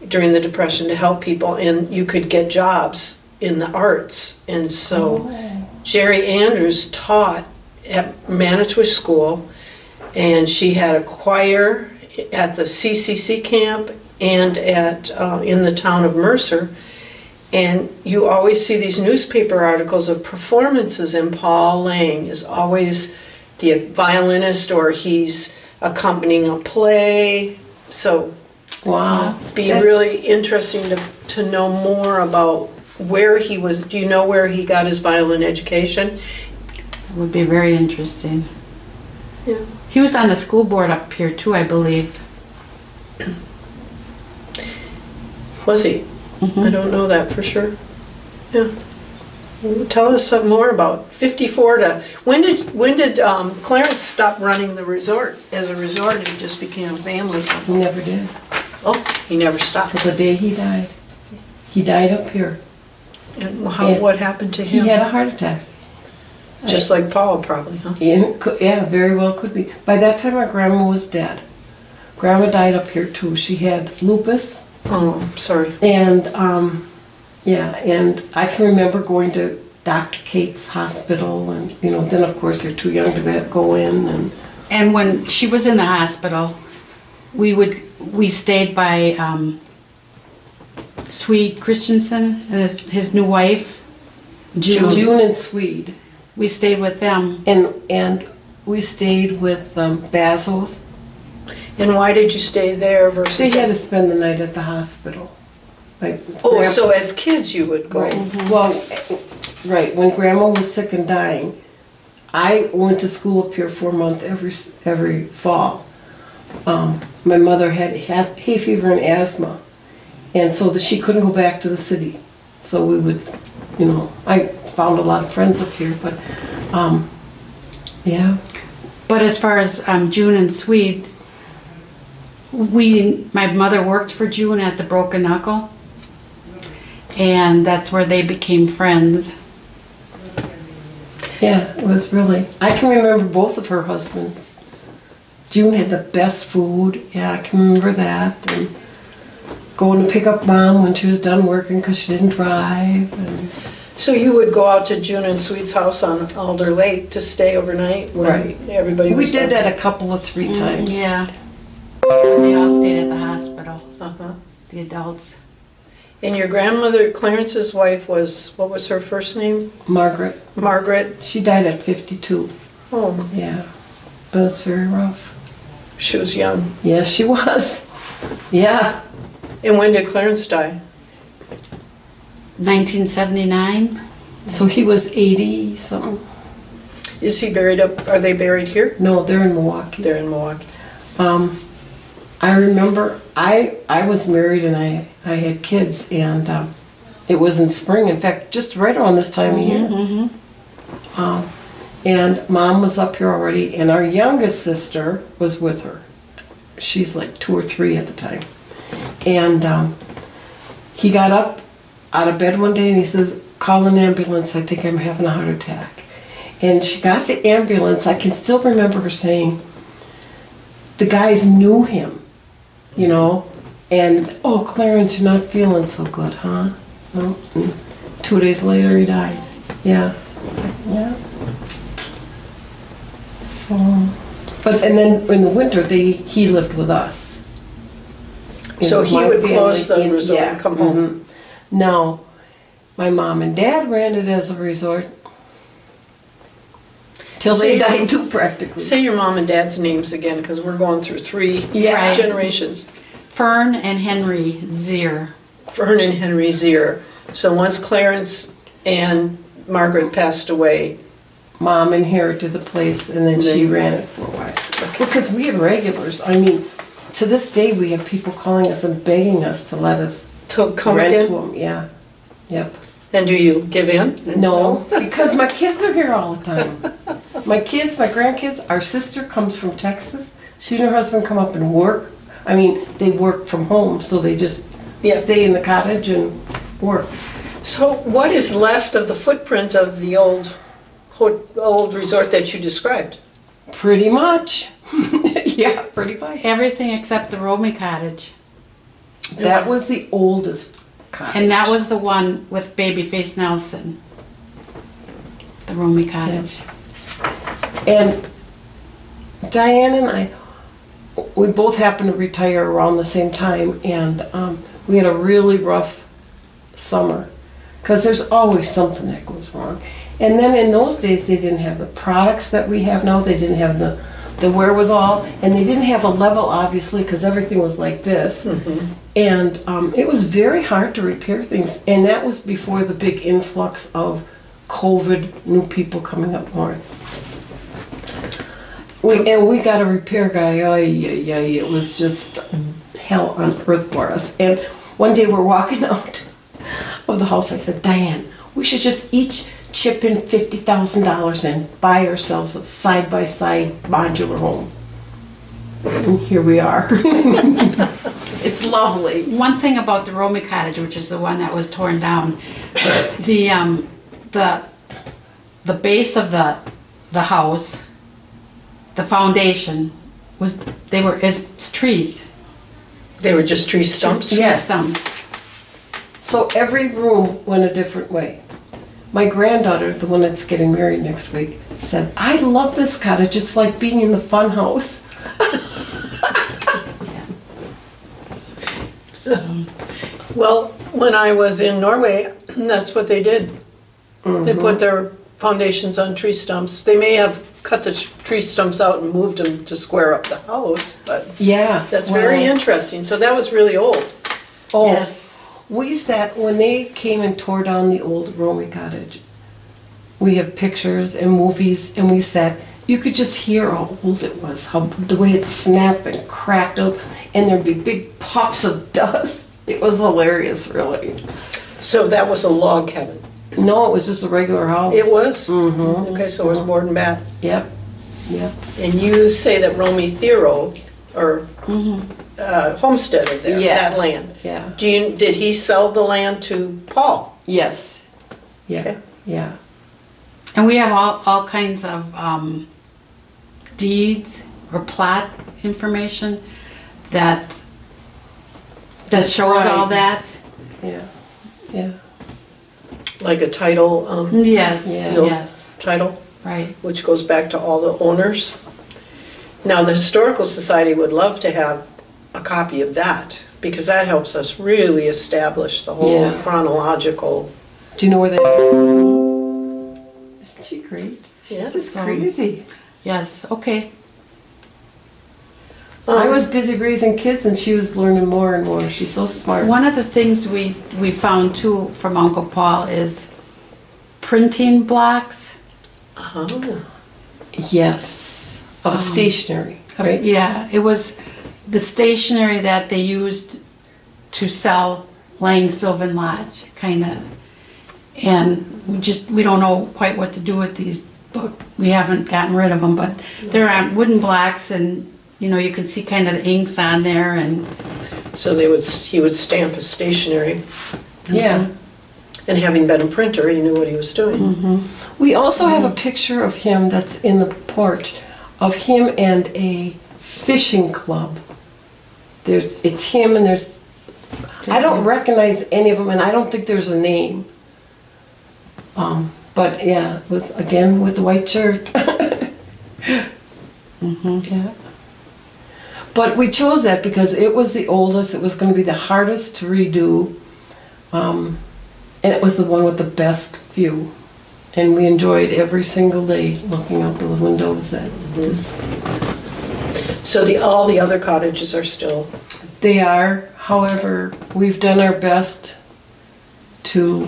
during the Depression to help people, and you could get jobs in the arts. And so Jerry Andrews taught at Manitowish School, and she had a choir at the CCC camp and at in the town of Mercer. And you always see these newspaper articles of performances, and Paul Lange is always the violinist, or he's accompanying a play. So Wow. be really interesting to know more about where he was. Do you know where he got his violin education? It would be very interesting. Yeah. He was on the school board up here too, I believe. Was he? I don't know that for sure. Yeah. Tell us some more about 54 to when did Clarence stop running the resort as a resort and just became a family? He never did. Oh, he never stopped. Till the day he died. He died up here. And Yeah. what happened to him? He had a heart attack. Just like Paul, probably, huh? Yeah, very well could be. By that time, our grandma was dead. Grandma died up here too. She had lupus. Oh, sorry. And and I can remember going to Dr. Kate's hospital, and then of course you're too young to go in. And when she was in the hospital, we stayed by Swede Christensen and his new wife, June and Swede, We stayed with them. and we stayed with Bazos. And why did you stay there versus? They had to spend the night at the hospital. Like Oh, so as kids you would go. Right. Well, right. When Grandma was sick and dying, I went to school up here for a month every fall. My mother had hay fever and asthma, and so that she couldn't go back to the city. So we would, I found a lot of friends up here, but yeah. But as far as June and Swede, my mother worked for June at the Broken Knuckle, and that's where they became friends. Yeah, it was really. I can remember both of her husbands. June had the best food. Yeah, I can remember that. And going to pick up Mom when she was done working because she didn't drive. And So you would go out to June and Sweet's house on Alder Lake to stay overnight when Right. everybody was we did done? that three times. Yeah. When they all stayed at the hospital, Uh-huh. the adults. And your grandmother, Clarence's wife, what was her first name? Margaret. Margaret. She died at 52. Oh, Yeah, it was very rough. she was young. Yes, she was. Yeah. And when did Clarence die? 1979. So he was 80 something. Is he buried up? Are they buried here? No, they're in Milwaukee. They're in Milwaukee. I remember I was married and I had kids, and it was in spring. In fact, just right around this time of year. And Mom was up here already, and our youngest sister was with her. She's like 2 or 3 at the time. And he got up out of bed one day and he says, call an ambulance, I think I'm having a heart attack. And she got the ambulance. I can still remember her saying, the guys knew him, you know, and, oh, Clarence, you're not feeling so good, huh? No? And 2 days later, he died. Yeah. Yeah. So, and then in the winter, he lived with us. So he would close the resort yeah, and come home. No, my mom and dad ran it as a resort. Till they died too, practically. Say your mom and dad's names again, because we're going through 3 Yeah. generations. Fern and Henry Zierer. Fern and Henry Zierer. So once Clarence and Margaret passed away, Mom inherited the place, and then she ran it for a while. Because we had regulars. I mean, to this day, we have people calling us and begging us to let us to come rent again. to them. Yeah. Yep. And do you give in? No, because my kids are here all the time. My kids, my grandkids, our sister comes from Texas. She and her husband come up and work. I mean, they work from home, so they just stay in the cottage and work. So what is left of the footprint of the old resort that you described? Pretty much. Yeah, pretty much. Everything except the Romey cottage. That was the oldest cottage. And that was the one with Babyface Nelson. The Romey cottage. And Diane and I, we both happened to retire around the same time, and we had a really rough summer because there's always something that goes wrong. And then in those days, they didn't have the products that we have now. They didn't have the wherewithal, and they didn't have a level, obviously, because everything was like this. Mm-hmm. And it was very hard to repair things. And that was before the big influx of COVID, new people coming up north. We got a repair guy. Oh, yeah, it was just hell on earth for us. And one day we're walking out of the house. I said, Diane, we should just each chip in $50,000 and buy ourselves a side-by-side modular home. And here we are. It's lovely. One thing about the Romey cottage, which is the one that was torn down, the base of the house, the foundation was as trees. They were just tree stumps? Yes. Stumps. So every room went a different way. My granddaughter, the one that's getting married next week, said, I love this cottage. It's like being in the fun house. Well, when I was in Norway, that's what they did. Mm-hmm. They put their foundations on tree stumps. They may have cut the tree stumps out and moved them to square up the house, but yeah, that's very interesting. So that was really old. Oh, yes. We sat, when they came and tore down the old Romey cottage, we have pictures and movies, and we sat, you could just hear how old it was, how the way it snapped and cracked up, and there'd be big puffs of dust. It was hilarious, really. So that was a log cabin? No, it was just a regular house. It was? Mm-hmm. Okay, so it was board and bath. Yep. Yep. And you say that Romey Theriault, or homesteaded there, that land. Yeah. Did he sell the land to Paul? Yes. Yeah. Okay. Yeah. And we have all kinds of deeds or plot information that shows all that. Yeah. Yeah. Like a title? Yes. field Yes. title? Right. Which goes back to all the owners. Now, the Historical Society would love to have a copy of that, because that helps us really establish the whole chronological. Do you know where that is? Isn't she great? She's Yeah. just crazy. Yes. Okay. I was busy raising kids, and she was learning more and more. She's so smart. One of the things we found too from Uncle Paul is printing blocks. Oh. Yes. Of stationery, right? Yeah, it was the stationery that they used to sell Lange Sylvan Lodge, kind of. And we don't know quite what to do with these, but we haven't gotten rid of them. But they're on wooden blocks, and you can see kind of the inks on there. And So he would stamp his stationery. Yeah. And having been a printer, he knew what he was doing. We also have a picture of him that's in the porch, of him and a fishing club. It's him and I don't recognize any of them, and I don't think there's a name. But yeah, it was again with the white shirt. Yeah. But we chose that because it was the oldest, it was going to be the hardest to redo, and it was the one with the best view. And we enjoyed every single day looking out the windows at this. So all the other cottages are still... They are, however, we've done our best to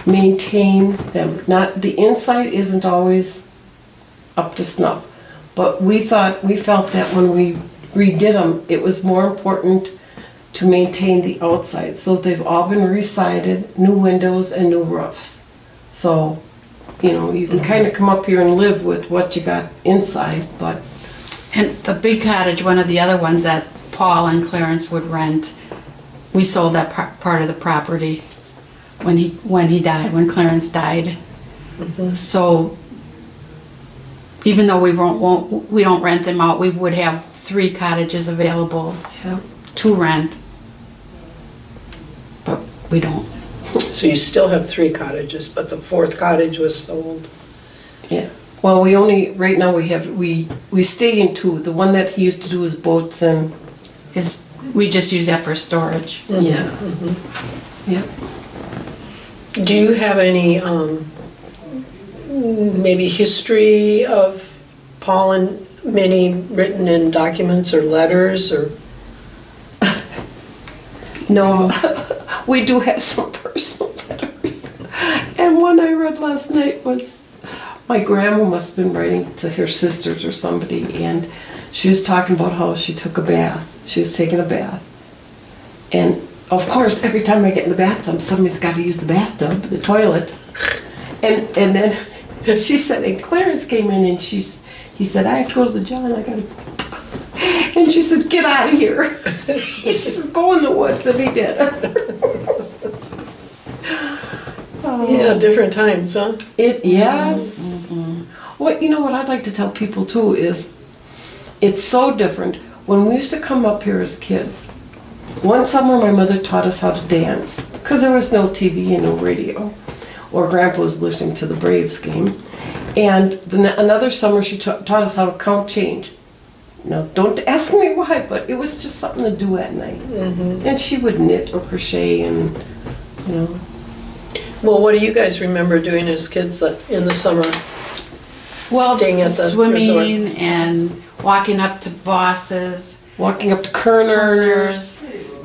maintain them. The inside isn't always up to snuff, but we felt that when we redid them, it was more important to maintain the outside. So they've all been re-sided, new windows and new roofs. So, you can kind of come up here and live with what you got inside, but... And the big cottage, one of the other ones that Paul and Clarence would rent, we sold that part of the property when he died, when Clarence died. So even though we don't rent them out, we would have 3 cottages available to rent, but we don't. So you still have 3 cottages, but the 4th cottage was sold. Yeah. Well, right now we stay in 2. The one that he used to do his boats and... We just use that for storage. Yeah. Yeah. Do you have any maybe history of Paul and Minnie written in documents or letters or? No, we do have some personal letters. And one I read last night was, my grandma must have been writing to her sisters or somebody, and she was talking about how she took a bath. She was taking a bath. And of course, every time I get in the bathtub, somebody's got to use the bathtub, the toilet. And then she said, and Clarence came in and he said, I have to go to the John, I got to... And she said, get out of here. She said, go in the woods, and he did. Yeah, different times, huh? Yes. Well, what I'd like to tell people too is, it's so different. When we used to come up here as kids, one summer my mother taught us how to dance, because there was no TV and no radio, or Grandpa was listening to the Braves game. And another summer she taught us how to count change. Now, don't ask me why, but it was just something to do at night. And she would knit or crochet and, Well, what do you guys remember doing as kids in the summer? Well, Staying at the swimming resort? and walking up to Voss's. Walking up to Kerner's,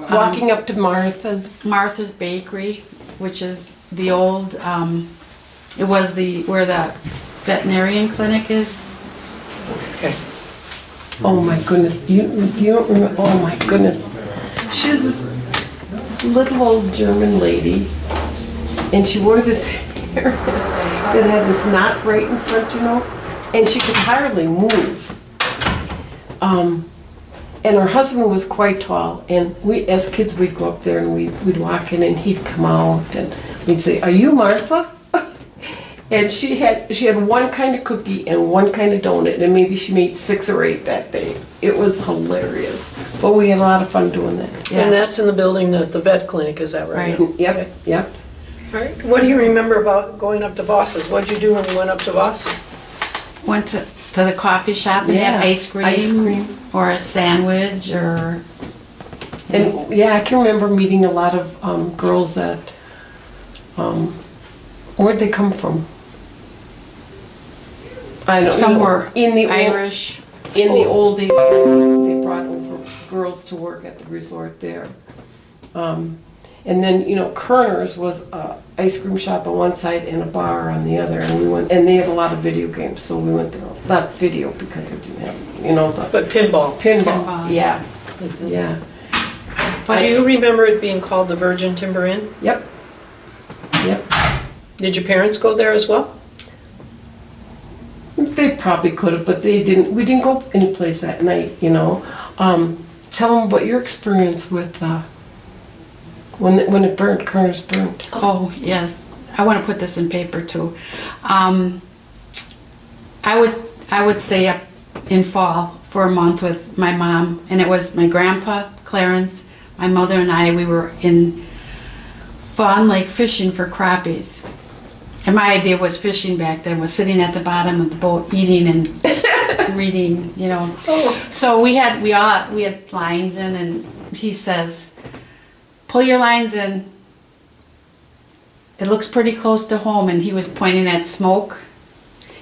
walking up to Martha's Bakery, which is the old, it was where the veterinarian clinic is. Okay. Oh my goodness, do you don't remember? Oh my goodness. She's this little old German lady, and she wore this hair that had this knot right in front, and she could hardly move. And her husband was quite tall, and we, as kids, we'd go up there and we'd walk in, and he'd come out, and we'd say, "Are you Martha?" And she had one kind of cookie and one kind of donut, and maybe she made 6 or 8 that day. It was hilarious, but we had a lot of fun doing that. Yeah. And that's in the building that the vet clinic, is that right? Yep, Okay. yep. All right. What do you remember about going up to Voss's? What did you do when you went up to Voss's? Went to the coffee shop and had ice cream or a sandwich or... And yeah, I can remember meeting a lot of girls that, where'd they come from? I don't Some know. were in the Irish. In the old days, they brought over girls to work at the resort there. And then, Kerner's was an ice cream shop on one side and a bar on the other. And we went, and they had a lot of video games, so we went there. Not video because they didn't have, But pinball. Pinball, yeah. Yeah. Do you remember it being called the Virgin Timber Inn? Yep. Yep. Did your parents go there as well? They probably could have, but they didn't. We didn't go anyplace that night, you know. Tell them about your experience with when it burned, Kerner's burned. Oh, yes. I want to put this in paper too. I would stay up in fall for a month with my mom, and it was my grandpa, Clarence, my mother and I. We were in Sylvan Lake fishing for crappies. And my idea was fishing back then, was sitting at the bottom of the boat eating and reading, you know. Oh. So we had lines in, and he says, pull your lines in. It looks pretty close to home, and he was pointing at smoke.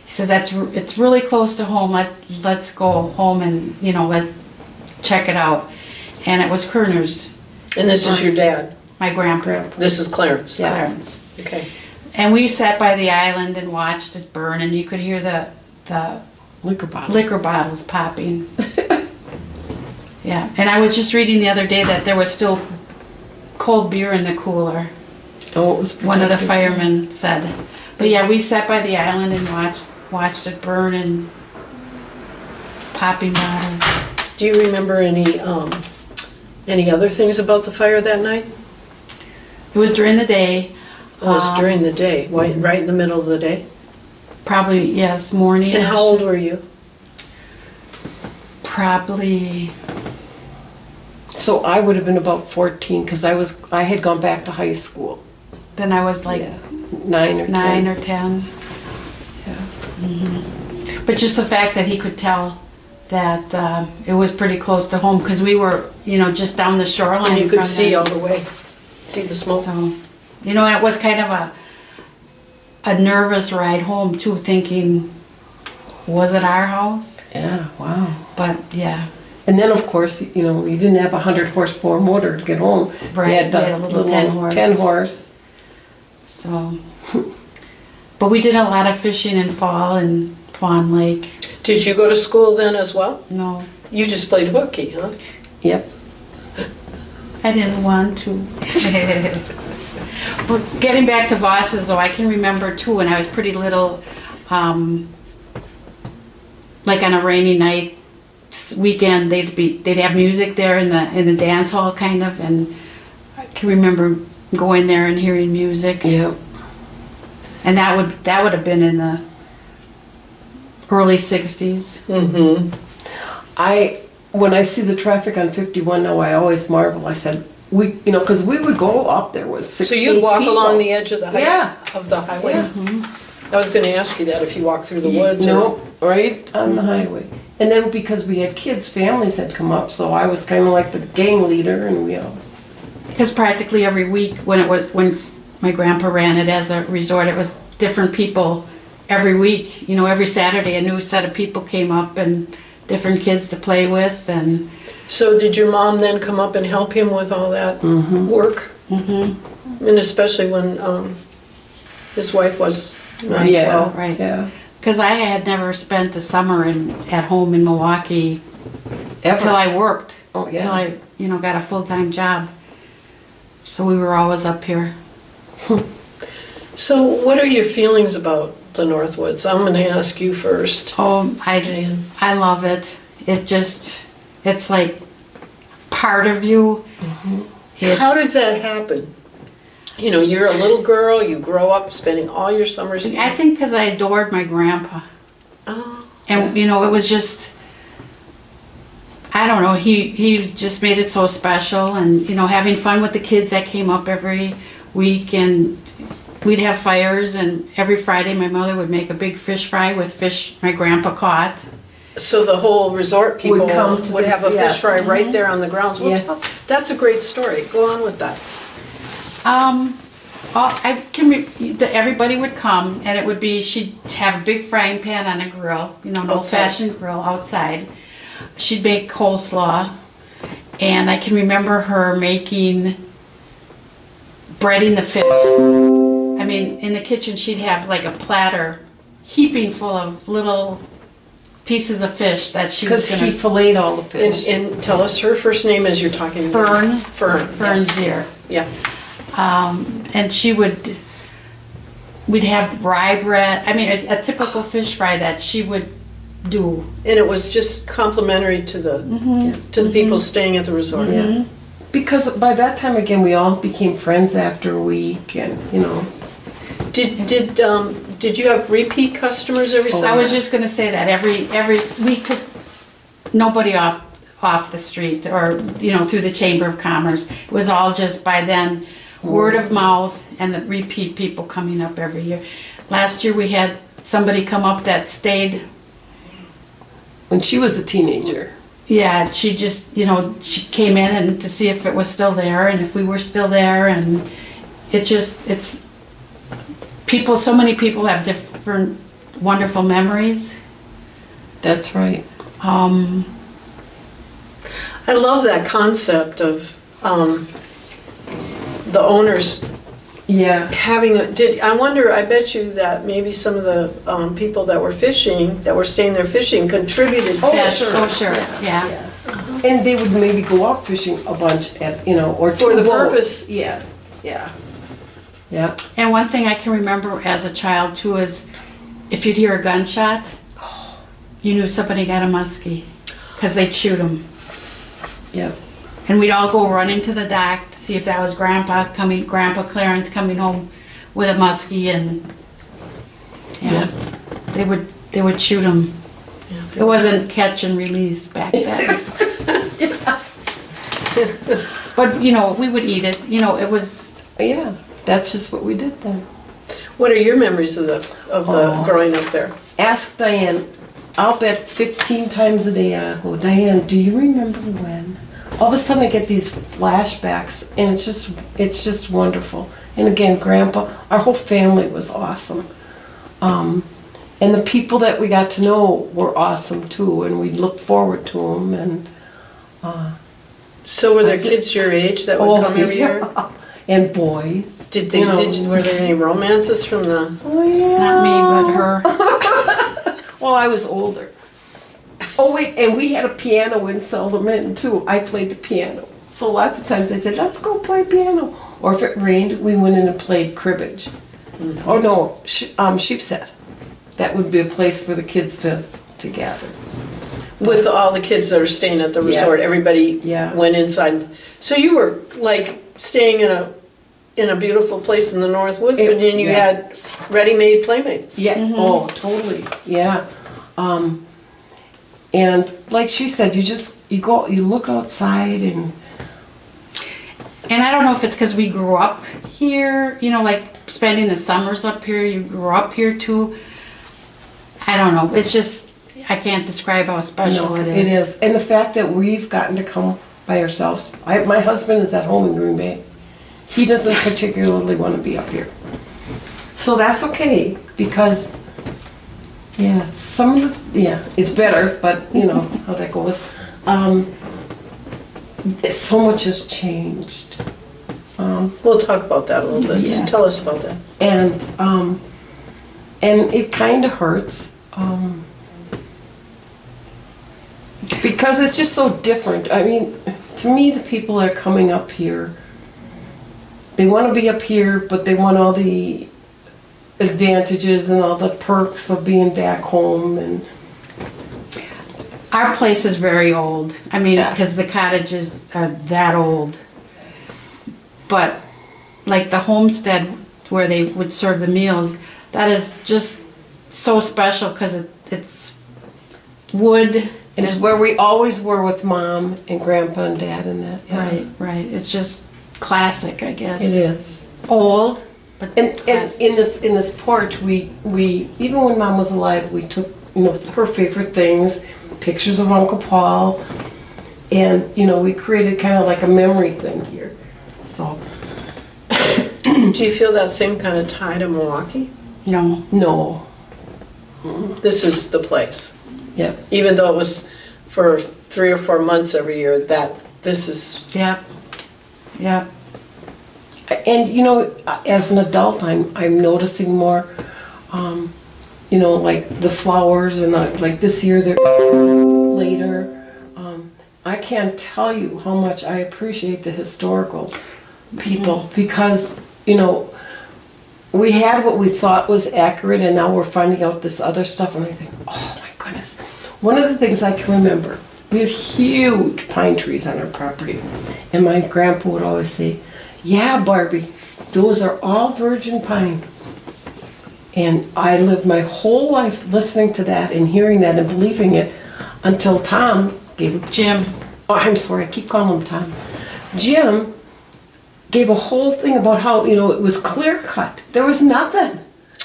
He says, it's really close to home. Let's go home and, you know, let's check it out. And it was Kerner's. And this is your dad? My grandpa. This is Clarence? Yeah. Clarence. Okay. And we sat by the island and watched it burn, and you could hear the liquor bottles popping. Yeah, and I was just reading the other day that there was still cold beer in the cooler. Oh, it was one of the firemen said. But yeah, we sat by the island and watched it burn and popping bottles. Do you remember any other things about the fire that night? It was during the day. Oh, it was during the day, right in the middle of the day? Probably, yes, morning. And how old were you? Probably. So I would have been about 14 because I had gone back to high school. Then I was like 9 or 10. 9 or 10. Yeah. Mm-hmm. But just the fact that he could tell that it was pretty close to home, because we were, you know, just down the shoreline. And you could see all the way, see the smoke. So, you know, and it was kind of a nervous ride home too, thinking, was it our house? Yeah, wow. But yeah. And then of course, you know, you didn't have a 100 horsepower motor to get home. Right, you had the we had a little 10 horse. 10 horse. So, but we did a lot of fishing in fall in Sylvan Lake. Did you go to school then as well? No. You just played hooky, huh? Yep. I didn't want to. But getting back to Voss's, though, I can remember too when I was pretty little, like on a rainy night, weekend, they'd have music there in the dance hall kind of, and I can remember going there and hearing music. Yep. And that would have been in the early 60s. Mm-hmm. When I see the traffic on 51 now, I always marvel. I said, because we would go up there with 6 So you'd walk along the edge of the highway? Yeah. Mm-hmm. I was going to ask you that, if you walked through the woods. No, right on the highway. And then because we had kids, families had come up, so I was kind of like the gang leader, and we all. Because practically every week when my grandpa ran it as a resort, it was different people every week. You know, every Saturday a new set of people came up and different kids to play with. And so did your mom then come up and help him with all that work? Mm-hmm. And especially when his wife was not well. Right. Yeah. Because I had never spent the summer at home in Milwaukee until I worked. Oh, yeah. Until I, got a full-time job. So we were always up here. So what are your feelings about the Northwoods? I'm going to ask you first. Oh, I love it. It's like part of you. Mm-hmm. How did that happen? You know, you're a little girl, you grow up spending all your summers. I think because I adored my grandpa. Oh. And, it was just, I don't know, he just made it so special. And, having fun with the kids that came up every week. And we'd have fires. And every Friday my mother would make a big fish fry with fish my grandpa caught. So the whole resort people would have a fish fry right there on the grounds. Well, Yes. that's a great story. Go on with that. Everybody would come, and it would be, she'd have a big frying pan on a grill, an old-fashioned grill outside. She'd make coleslaw, and I can remember her breading the fish. I mean, in the kitchen she'd have like a platter heaping full of little pieces of fish that she was Because he filleted all the fish. And tell us her first name as you're talking about. Fern. Fern. Fern Yes. Zierer. Yeah. And she would we'd have rye bread. I mean, it's a typical fish fry that she would do. And it was just complimentary to the people staying at the resort. Yeah. Because by that time, again, we all became friends after a week, and Did you have repeat customers every summer? I was just going to say that every we took nobody off the street or through the Chamber of Commerce. It was all just by then word of mouth and the repeat people coming up every year. Last year we had somebody come up that stayed when she was a teenager. Yeah, she just she came in and to see if it was still there and if we were still there, and it's people. So many people have different wonderful memories. That's right. I love that concept of the owners having I wonder, I bet you that maybe some of the people that were staying there fishing contributed. Sure. Yeah. And they would maybe go out fishing a bunch at or for the purpose. Yeah. And one thing I can remember as a child too is if you'd hear a gunshot, you knew somebody got a muskie because they'd shoot them. Yeah. And we'd all go running to the dock to see if that was Grandpa Clarence coming home with a muskie, and they would shoot him. Yeah. It wasn't catch and release back then. But we would eat it. It was. Yeah, that's just what we did then. What are your memories of the growing up there? Ask Diane. I'll bet 15 times a day I go, Diane, do you remember when? All of a sudden I get these flashbacks, and it's just wonderful. And again, Grandpa, our whole family was awesome. And the people that we got to know were awesome too, and we looked forward to them. And so were there kids your age that would come every year? And boys. Were there any romances from the? Not me, but her. Well, I was older. Oh wait, and we had a piano in Sylvan too. I played the piano. So lots of times they said, let's go play piano. Or if it rained, we went in and played cribbage. Mm-hmm. Oh no, sheepshead. That would be a place for the kids to gather. With all the kids that are staying at the resort, everybody went inside. So you were like staying in a beautiful place in the North Woods, but then you had ready-made playmates. Yeah, oh, totally, yeah. And like she said, you look outside and I don't know if it's because we grew up here, like spending the summers up here, you grew up here too. I don't know, it's just, I can't describe how special it is. It is, and the fact that we've gotten to come by ourselves. My husband is at home in Green Bay. He doesn't particularly want to be up here. So that's okay, because it's better, but how that goes. So much has changed. We'll talk about that a little bit. Yeah. Tell us about that. And it kind of hurts because it's just so different. I mean, to me, the people that are coming up here, they want to be up here, but they want all the advantages and all the perks of being back home. And our place is very old. I mean, because the cottages are that old. But like the homestead where they would serve the meals, that is just so special because it's wood. And it's where we always were with Mom and Grandpa and Dad and that. Yeah. Right. It's just classic, I guess. It is. Old, but and in this porch, we even when Mom was alive, we took her favorite things, pictures of Uncle Paul, and we created kind of like a memory thing here. So, do you feel that same kind of tie to Milwaukee? No. This is the place. Yep. Even though it was for 3 or 4 months every year, this is. Yeah. And as an adult, I'm noticing more. Like the flowers, and like this year they're later. I can't tell you how much I appreciate the historical people because we had what we thought was accurate, and now we're finding out this other stuff, and I think, oh my goodness. One of the things I can remember, we have huge pine trees on our property, and my grandpa would always say, yeah, Barbie, those are all virgin pine. And I lived my whole life listening to that and hearing that and believing it until Tom gave Jim. Oh, I'm sorry, I keep calling him Tom. Jim gave a whole thing about how, you know, it was clear cut. There was nothing.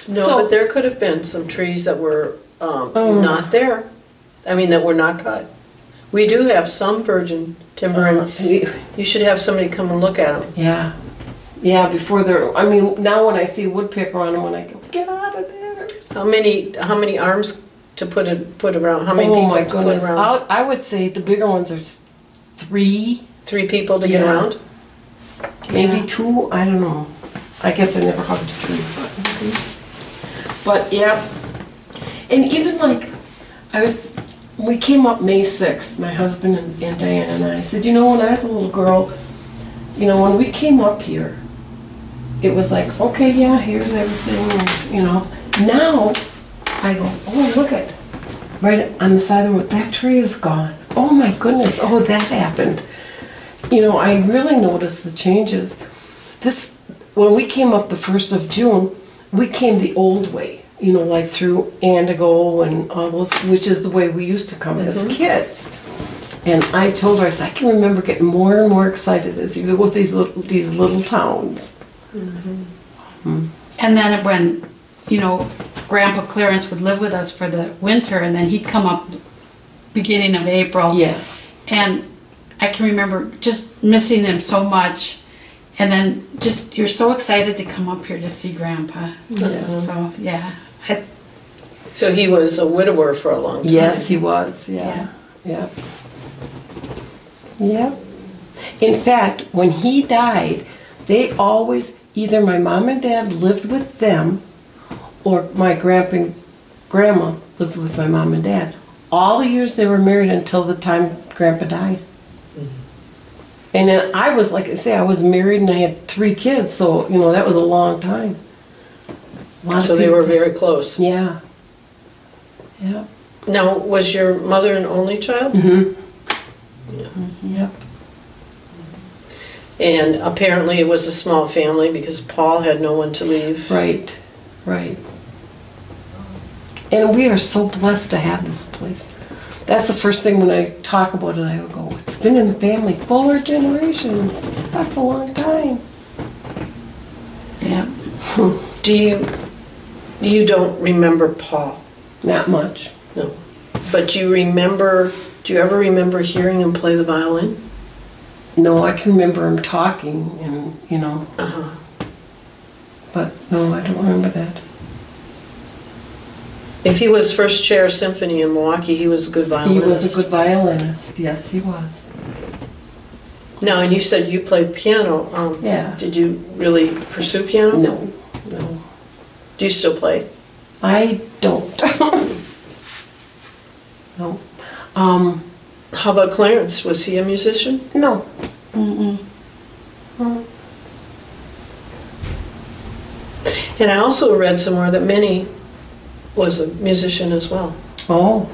No, but there could have been some trees that were not there. I mean, that were not cut. We do have some virgin timber, and you should have somebody come and look at them. Yeah. Yeah, before they're, I mean, now when I see a woodpecker on them, when I go, get out of there. How many arms to put around? How many people my to goodness. put around? I would say the bigger ones are 3. 3 people to get Yeah. around? Maybe 2, I don't know. I guess I never hugged a tree, but yeah. And even like, we came up May 6th, my husband and Diane and I said, you know, when I was a little girl, you know, when we came up here, it was like, okay, yeah, here's everything, and, you know. Now, I go, oh, look at, right on the side of the road, that tree is gone. Oh my goodness, oh, that happened. You know, I really noticed the changes. When we came up the 1st of June, we came the old way, you know, like through Indigo and all those, which is the way we used to come as kids. And I told her, I said, I can remember getting more and more excited as you go with these little towns. And then when, you know, Grandpa Clarence would live with us for the winter, and then he'd come up beginning of April. Yeah. And I can remember just missing him so much. And then just, you're so excited to come up here to see Grandpa. Yeah. So, yeah. So he was a widower for a long time. Yes, he was, yeah. Yeah. Yeah. In fact, when he died, they always, either my mom and dad lived with them, or my grandpa and grandma lived with my mom and dad. All the years they were married until the time Grandpa died. And then I was, like I say, I was married and I had 3 kids, so, you know, that was a long time. So they were very close. Yeah. Yeah. Now, was your mother an only child? Mm-hmm. Yeah. Yep. And apparently it was a small family because Paul had no one to leave. Right, right. And we are so blessed to have this place. That's the first thing when I talk about it, I would go, it's been in the family 4 generations. That's a long time. Yeah. You don't remember Paul? Not much. No. But do you ever remember hearing him play the violin? No, I can remember him talking and, you know. But no, I don't remember that. If he was first chair symphony in Milwaukee, he was a good violinist. He was a good violinist. Yes, he was. Now, and you said you played piano. Yeah. Did you really pursue piano? No, no. Do you still play? I don't. No. How about Clarence? Was he a musician? No. Mm-mm. And I also read somewhere that Minnie was a musician as well. Oh.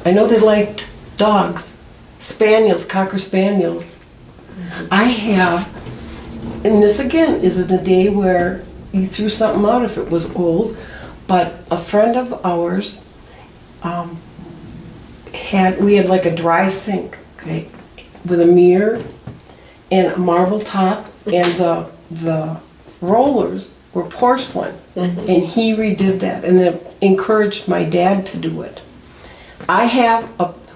I know they liked dogs. Spaniels, Cocker Spaniels. I have, and this again isn't a day where you threw something out if it was old, but a friend of ours we had like a dry sink, okay, with a mirror and a marble top, and the rollers were porcelain, and he redid that, and it encouraged my dad to do it.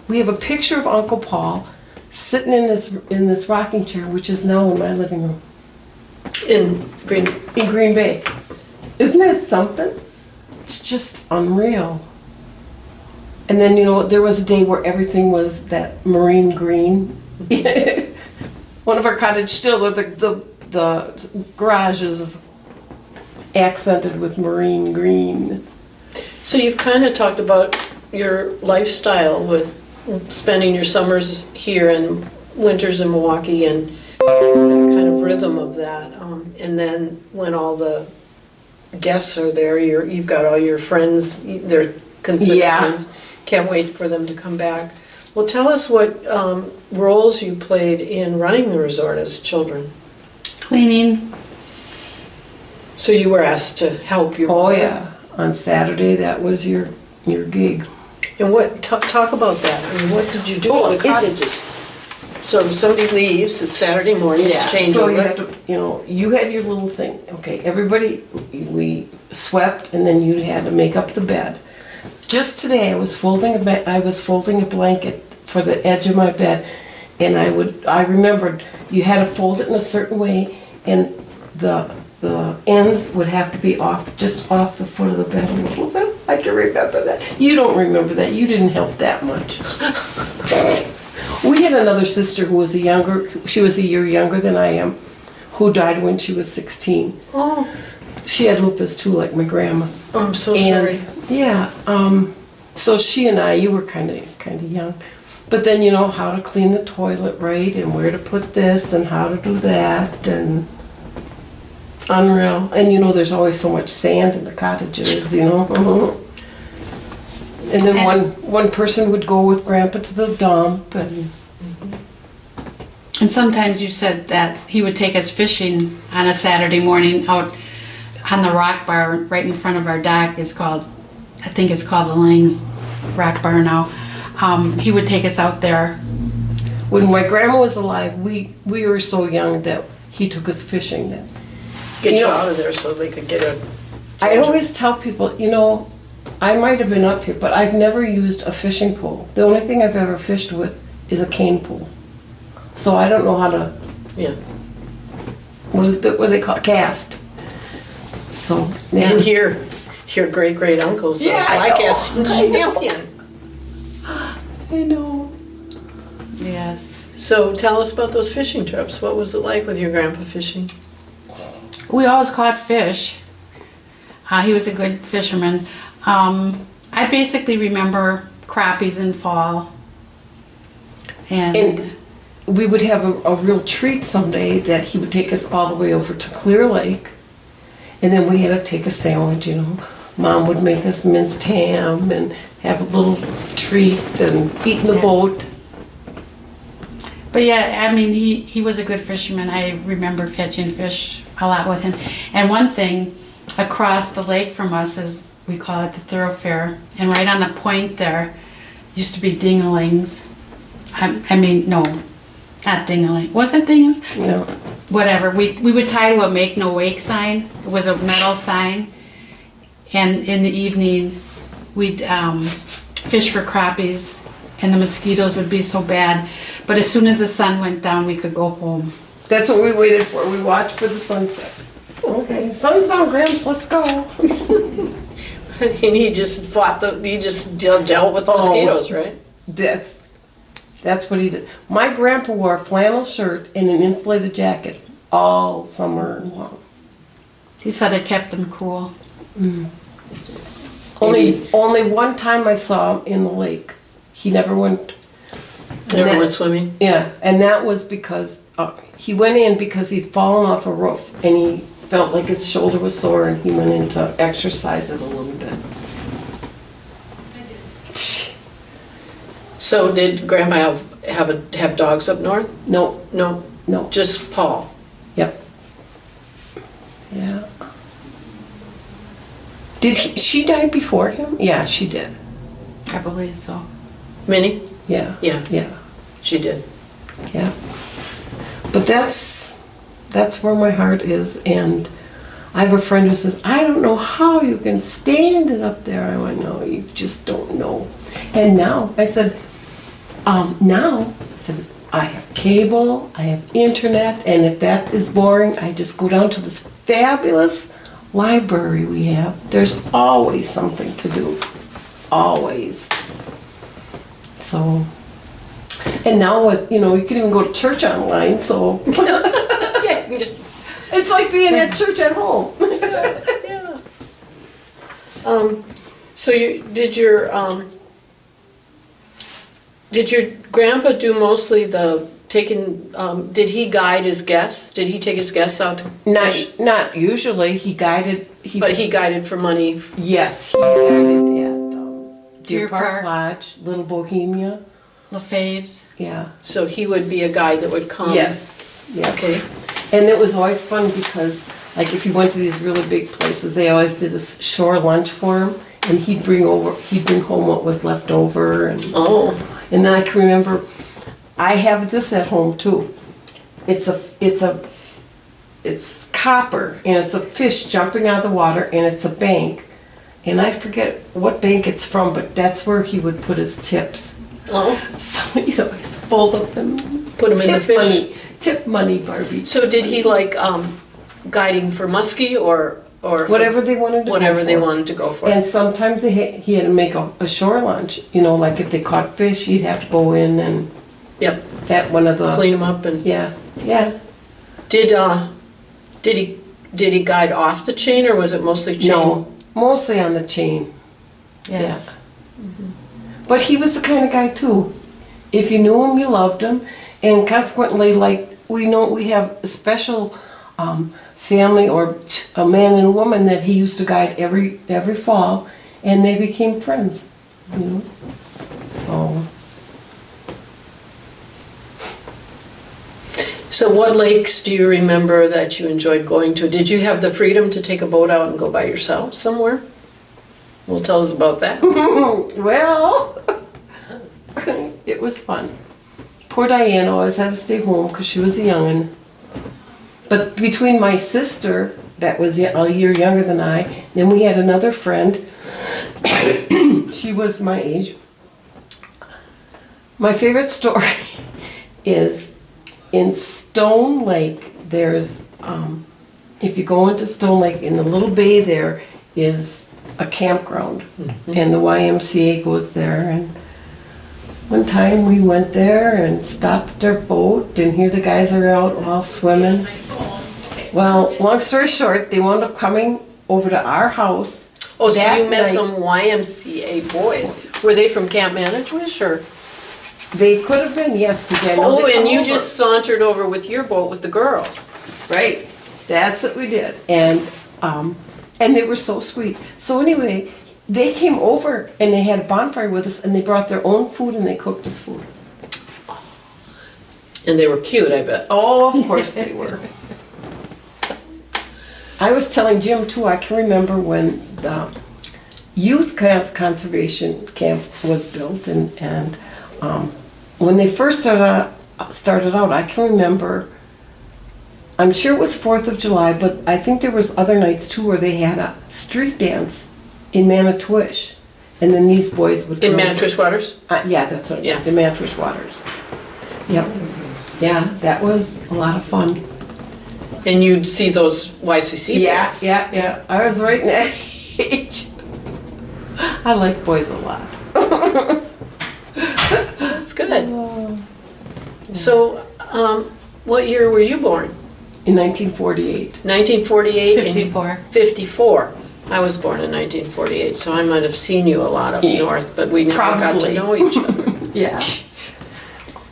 We have a picture of Uncle Paul sitting in this rocking chair, which is now in my living room In Green. in Green Bay. Isn't that something? It's just unreal. And then, you know, there was a day where everything was that marine green. One of our cottages still, the garage is accented with marine green. So you've kind of talked about your lifestyle with spending your summers here and winters in Milwaukee and kind of rhythm of that. And then when all the guests are there, you've got all your friends, they're considered friends. Can't wait for them to come back. Well, tell us what roles you played in running the resort as children. Cleaning. So you were asked to help your Oh mother. yeah, on Saturday that was your gig. And what, talk about that. I mean, what did you do in the cottages? So somebody leaves, it's Saturday morning, it's changeover. So you had to, you had your little thing. Okay, everybody, we swept, and then you had to make up the bed. Just today, I was folding a blanket for the edge of my bed, and I remembered you had to fold it in a certain way, and the ends would have to be just off the foot of the bed a little bit. I can remember that. You don't remember that. You didn't help that much. We had another sister who was she was a year younger than I am, who died when she was 16. Oh. She had lupus too, like my grandma. Oh, I'm so sorry. Yeah, so she and you were kind of young. But then how to clean the toilet right, and where to put this, and how to do that, and unreal. And there's always so much sand in the cottages, And then one person would go with Grandpa to the dump, and sometimes you said that he would take us fishing on a Saturday morning out on the rock bar right in front of our dock. I think it's called the Lange's Rock Bar now. He would take us out there. When my grandma was alive, we were so young that he took us fishing then. Get you out of there so they could get a... I always tell people, I might have been up here, but I've never used a fishing pole. The only thing I've ever fished with is a cane pole. So I don't know how to... Yeah. What do they call it? Cast. So, yeah. And your great-great-uncle's fly casting champion. I know. Yes. So tell us about those fishing trips. What was it like with your grandpa fishing? We always caught fish. He was a good fisherman. I basically remember crappies in fall. And we would have a real treat someday that he would take us all the way over to Clear Lake. And then we had to take a sandwich, Mom would make us minced ham and have a little treat and eat in the boat. But yeah, I mean, he was a good fisherman. I remember catching fish a lot with him. And one thing, across the lake from us is, we call it the thoroughfare, and right on the point there used to be dinglings. I mean, no, not dingling. Was it dingling? No. Whatever. We would tie to a make no wake sign. It was a metal sign. And in the evening, we'd fish for crappies, and the mosquitoes would be so bad. But as soon as the sun went down, we could go home. That's what we waited for. We watched for the sunset. Okay, sun's down, Gramps, let's go. And he just dealt with the mosquitoes, right? That's what he did. My grandpa wore a flannel shirt and an insulated jacket all summer long. He said it kept him cool. Mm. Only one time I saw him in the lake. He never went. Never went swimming? Yeah, and that was because he went in because he'd fallen off a roof and he felt like his shoulder was sore, and he went in to exercise it a little bit. So did Grandma have dogs up north? No. No? No. Just Paul? Yep. Yeah. She died before him? Yeah, she did. I believe so. Minnie? Yeah. Yeah. Yeah. She did. Yeah. But that's where my heart is, and I have a friend who says, I don't know how you can stand it up there. I went, no, you just don't know. And now, I said, I have cable, I have internet, and if that is boring, I just go down to this fabulous library we have. There's always something to do. Always. So, and now with, you can even go to church online, so. Yeah, you just, it's like being at church at home. Yeah. So did your grandpa do mostly the taken, did he guide his guests? Did he take his guests out to fish? Not usually. He guided. But he guided for money. Yes, he guided at Deer Deer Park Park. Lodge, Little Bohemia. LaFave's. Yeah. So he would be a guide that would come. Yes. Yeah. Okay. And it was always fun because, like, if you went to these really big places, they always did a shore lunch for him, and he'd bring home what was left over, and and then I can remember, I have this at home too. It's copper, and it's a fish jumping out of the water, and it's a bank, and I forget what bank it's from, but that's where he would put his tips. Oh. So he'd always fold up them. Put them in the fish. Money, tip money, Barbie. So did he like guiding for muskie or Whatever they wanted to whatever go they for. wanted to go for? And sometimes he had to make a shore lunch. You know, like if they caught fish, he'd have to go in and Yep. at one of the Clean them up and. yeah. Did he guide off the chain or was it mostly chain? No, mostly on the chain. Yes. Yeah. But he was the kind of guy too. If you knew him, you loved him, and consequently, like we have a special family or a man and a woman that he used to guide every fall, and they became friends. You know, so. So what lakes do you remember that you enjoyed going to? Did you have the freedom to take a boat out and go by yourself somewhere? Well, tell us about that. Well, it was fun. Poor Diane always had to stay home because she was a young'un. But between my sister, that was a year younger than I, then we had another friend. She was my age. My favorite story is in Stone Lake. There's, if you go into Stone Lake, in the little bay there is a campground, and the YMCA goes there. And one time we went there and stopped our boat, and here the guys are out all swimming. Well, long story short, they wound up coming over to our house. Oh, so that you met night. some YMCA boys. Were they from Camp Manitowish or? They could have been, yes. 'Cause I know Oh, they and come you over. just sauntered over with your boat with the girls. Right. That's what we did. And they were so sweet. So anyway, they came over and they had a bonfire with us, and they brought their own food and they cooked us food. And they were cute, I bet. Oh, of course they were. I was telling Jim too, I can remember when the youth conservation camp was built, and when they first started out, I can remember, I'm sure it was 4th of July, but I think there was other nights too where they had a street dance in Manitowish, and then these boys would In come over. Manitowish Waters? Yeah, that's what. Yeah. The Manitowish Waters. Yep. Yeah, that was a lot of fun. And you'd see those YCC boys. Yeah. I was right in that age. I like boys a lot. That's good. So, what year were you born? In 1948. 1948? 54. 54. I was born in 1948, so I might have seen you a lot up north, but we never got to Probably. know each other. Yeah.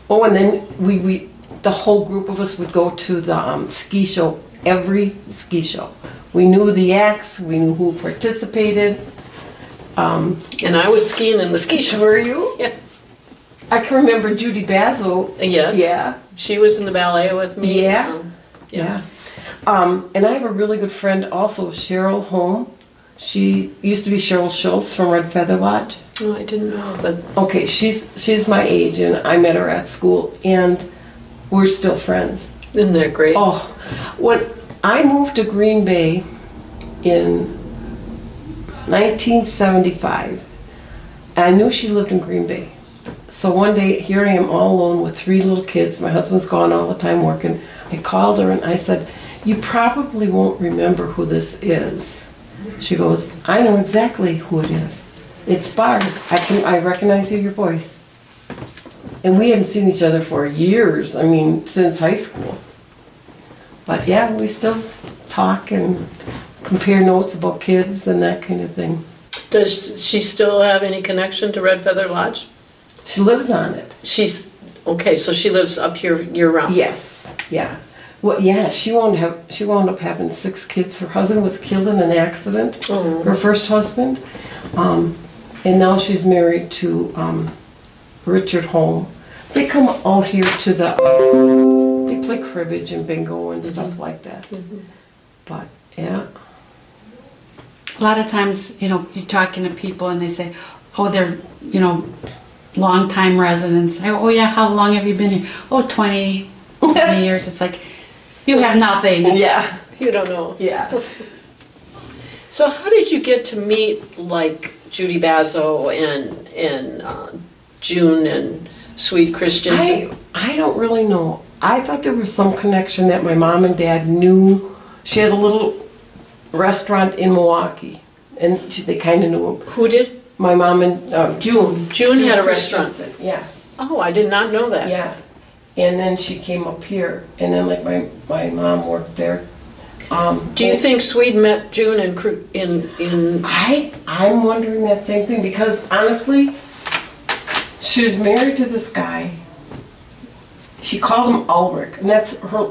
Oh, and then we the whole group of us would go to the ski show, every ski show. We knew the acts, we knew who participated. And I was skiing in the ski show. Were you? Yes. I can remember Judy Bazo. Yes. Yeah. She was in the ballet with me. Yeah. Yeah. And I have a really good friend also, Cheryl Home. She used to be Cheryl Schultz from Red Feather Lodge. Oh, I didn't know, but Okay, she's my age, and I met her at school, and we're still friends. isn't that great? Oh, when I moved to Green Bay in 1975, I knew she lived in Green Bay. So one day, here I am all alone with 3 little kids. My husband's gone all the time working. I called her and I said, "You probably won't remember who this is." She goes, "I know exactly who it is. It's Barb. I recognize your voice." And we hadn't seen each other for years. I mean, since high school. But yeah, we still talk and compare notes about kids and that kind of thing. Does she still have any connection to Red Feather Lodge? She lives on it. She's Okay, so she lives up here year-round? Yes, yeah. Well, yeah, she wound up having 6 kids. Her husband was killed in an accident, her first husband. And now she's married to Richard Home. They come out here to the, they play cribbage and bingo and stuff like that. But, yeah. A lot of times, you know, you're talking to people and they say, oh, they're, you know, long-time residents. I go, oh yeah, how long have you been here? Oh, 20 years. It's like, you have nothing. Yeah. You don't know. Yeah. So how did you get to meet, like, Judy Bazzo and June and Sweet Christensen? I don't really know. I thought there was some connection that my mom and dad knew. She had a little restaurant in Milwaukee, and they kind of knew him. Who did? My mom and June. June had a restaurant. Christensen, yeah. Oh, I did not know that. Yeah. And then she came up here, and then like my mom worked there. Do you think Swede met June in I'm wondering that same thing, because honestly, she was married to this guy. She called him Ulrich, and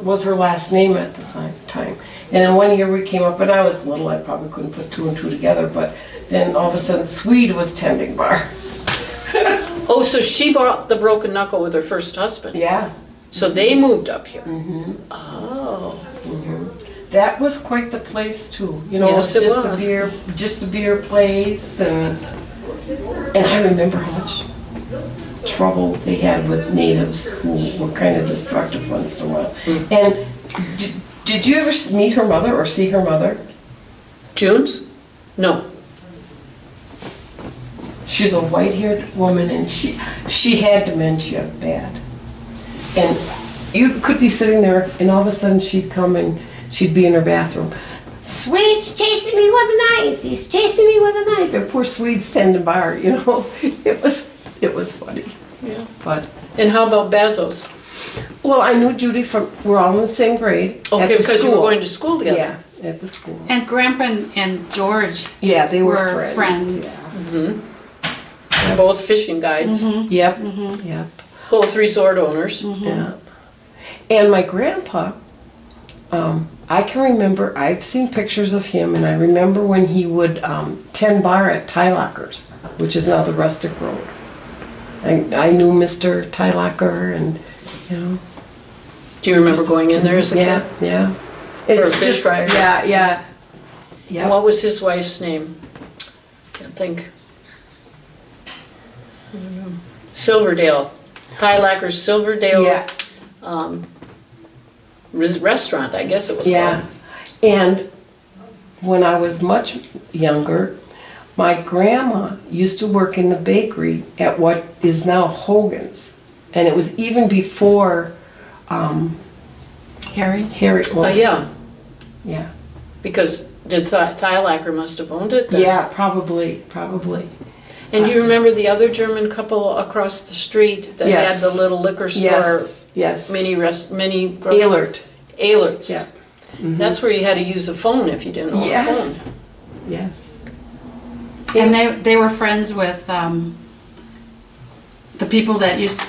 was her last name at the time. And then one year we came up, and I was little, I probably couldn't put 2 and 2 together, but then all of a sudden Swede was tending bar. Oh, so she bought the Broken Knuckle with her first husband? Yeah. So they moved up here? Mm-hmm. Oh. Mm-hmm. That was quite the place too. You know, Yes, it was it just a beer place, and I remember how much trouble they had with natives who were kind of destructive once in a while. And did you ever meet her mother or see her mother? June's? No. She's a white-haired woman, and she had dementia bad. And you could be sitting there, and all of a sudden she'd come and she'd be in her bathroom. Swede's chasing me with a knife. He's chasing me with a knife. And poor Swede's standing by her. You know, it was funny. Yeah. But And how about Bazos? well, I knew Judy we're all in the same grade. Okay, at the because you were school. going to school together. Yeah, at the school. And Grandpa and George Yeah, they were were friends. friends. Both fishing guides. Yeah. Yep. Yep. Both resort owners. Yeah. And my grandpa, I can remember, I've seen pictures of him, and I remember when he would tend bar at Tylockers, which is now the Rustic Road. I knew Mr. Tylocker, and, you know. Do you remember going in there as a Yeah, kid? yeah. For a fish fryer? Yeah, yeah. Yeah. And what was his wife's name? Can't think. I don't know. Silverdale. Tylacker's Silverdale Yeah. Restaurant, I guess it was Yeah. called. And when I was much younger, my grandma used to work in the bakery at what is now Hogan's. And it was even before Harry? Harry. Yeah, Yeah. because Thylacker must have owned it then. Yeah, probably. And do you remember the other German couple across the street that Yes. had the little liquor store? Yes. Mini Ehlert. Ehlert's. Yeah. That's where you had to use a phone if you didn't know a Yes. phone. Yes. And they were friends with the people that used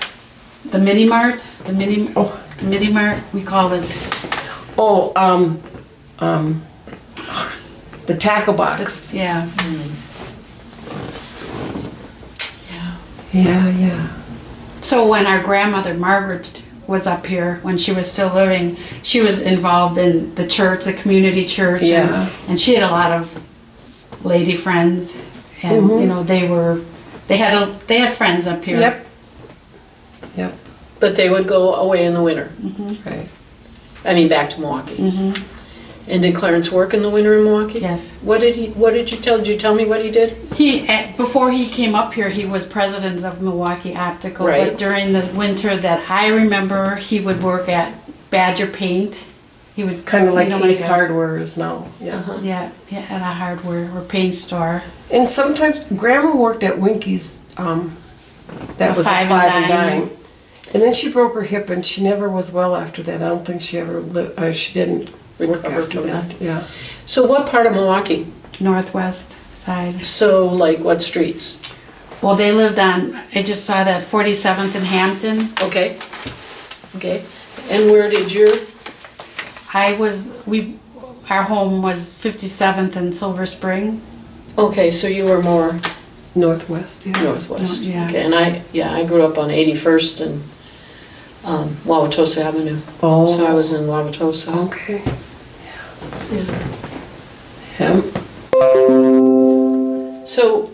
the mini mart, the mini mart, we called it. Oh, the tackle box. Yeah. Yeah. So when our grandmother Margaret was up here, when she was still living, she was involved in the church, the community church, Yeah. and she had a lot of lady friends, and you know they had friends up here. Yep. But they would go away in the winter. Right. I mean, back to Milwaukee. And did Clarence work in the winter in Milwaukee? Yes. What did you tell? Did you tell me what he did? Before he came up here, he was president of Milwaukee Optical. Right. But during the winter that I remember, he would work at Badger Paint. He would Kind of like Ace a- Hardware is now. Yeah. Yeah, at a hardware or paint store. And sometimes Grandma worked at Winky's. That A was five a and 5 and dime. dime. And then she broke her hip, and she never was well after that. I don't think she ever lived. She didn't work Recover after from that. that. Yeah. So what part of Milwaukee? Northwest side. So like what streets? Well, they lived on, I just saw that 47th in Hampton. Okay. Okay. And where did your, Our home was 57th in Silver Spring. okay, so you were more Northwest, yeah. northwest. Yeah. Okay, and I grew up on 81st and Wauwatosa Avenue. Oh. So I was in Wauwatosa. Okay. Yeah. Yeah. So,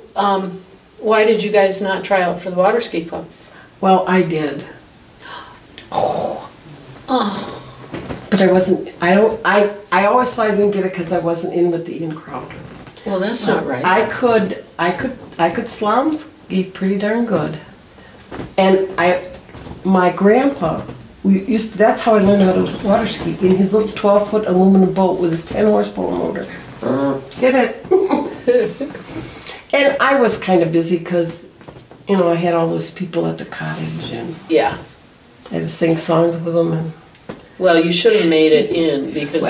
why did you guys not try out for the water ski club? Well, I did. Oh. But I wasn't, I always thought I didn't get it because I wasn't in with the in crowd. Well, that's not right. I could slalom ski pretty darn good. And my grandpa, that's how I learned how to water ski, in his little 12-foot aluminum boat with his 10-horsepower motor. Hit it. And I was kind of busy because, I had all those people at the cottage and Yeah. I had to sing songs with them. And Well, you should have made it in because,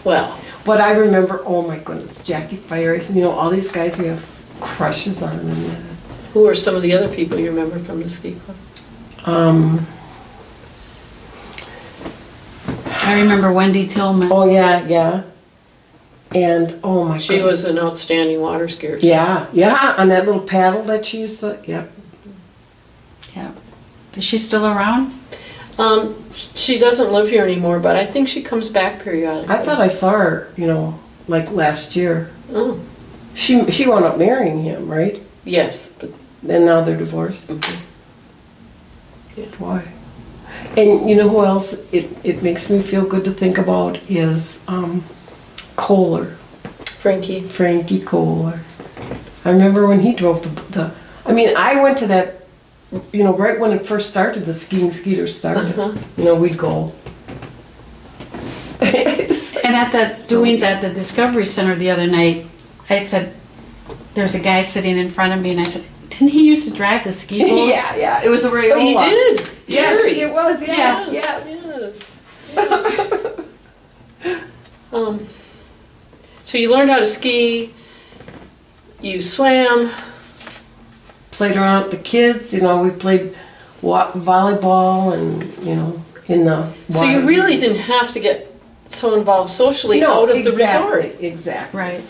well, but I remember, oh my goodness, Jackie Fire Ice, and all these guys who have crushes on them. who are some of the other people you remember from the ski club? I remember Wendy Tillman. Oh yeah. And oh my She goodness. was an outstanding water skier. Yeah, on that little paddle that she used to, yep. Yeah. Is she still around? She doesn't live here anymore, but I think she comes back periodically. I thought I saw her, like last year. Oh, She wound up marrying him, right? yes, but And now they're divorced. mhm. Boy. And you know who else it makes me feel good to think about is Kohler, Frankie Kohler. I remember when he drove I went to that, right when it first started, the Skeeters started. We'd go. And at the doings at the Discovery Center the other night, I said, there's a guy sitting in front of me, and I said, didn't he used to drive the ski boat? Yeah, it was a Rayola. Oh, he did? Yes, Jerry. it was, Yeah. yes. So you learned how to ski, you swam. Played around with the kids, we played volleyball and, in the water. So you really didn't have to get so involved socially out of the resort. Exactly. Right.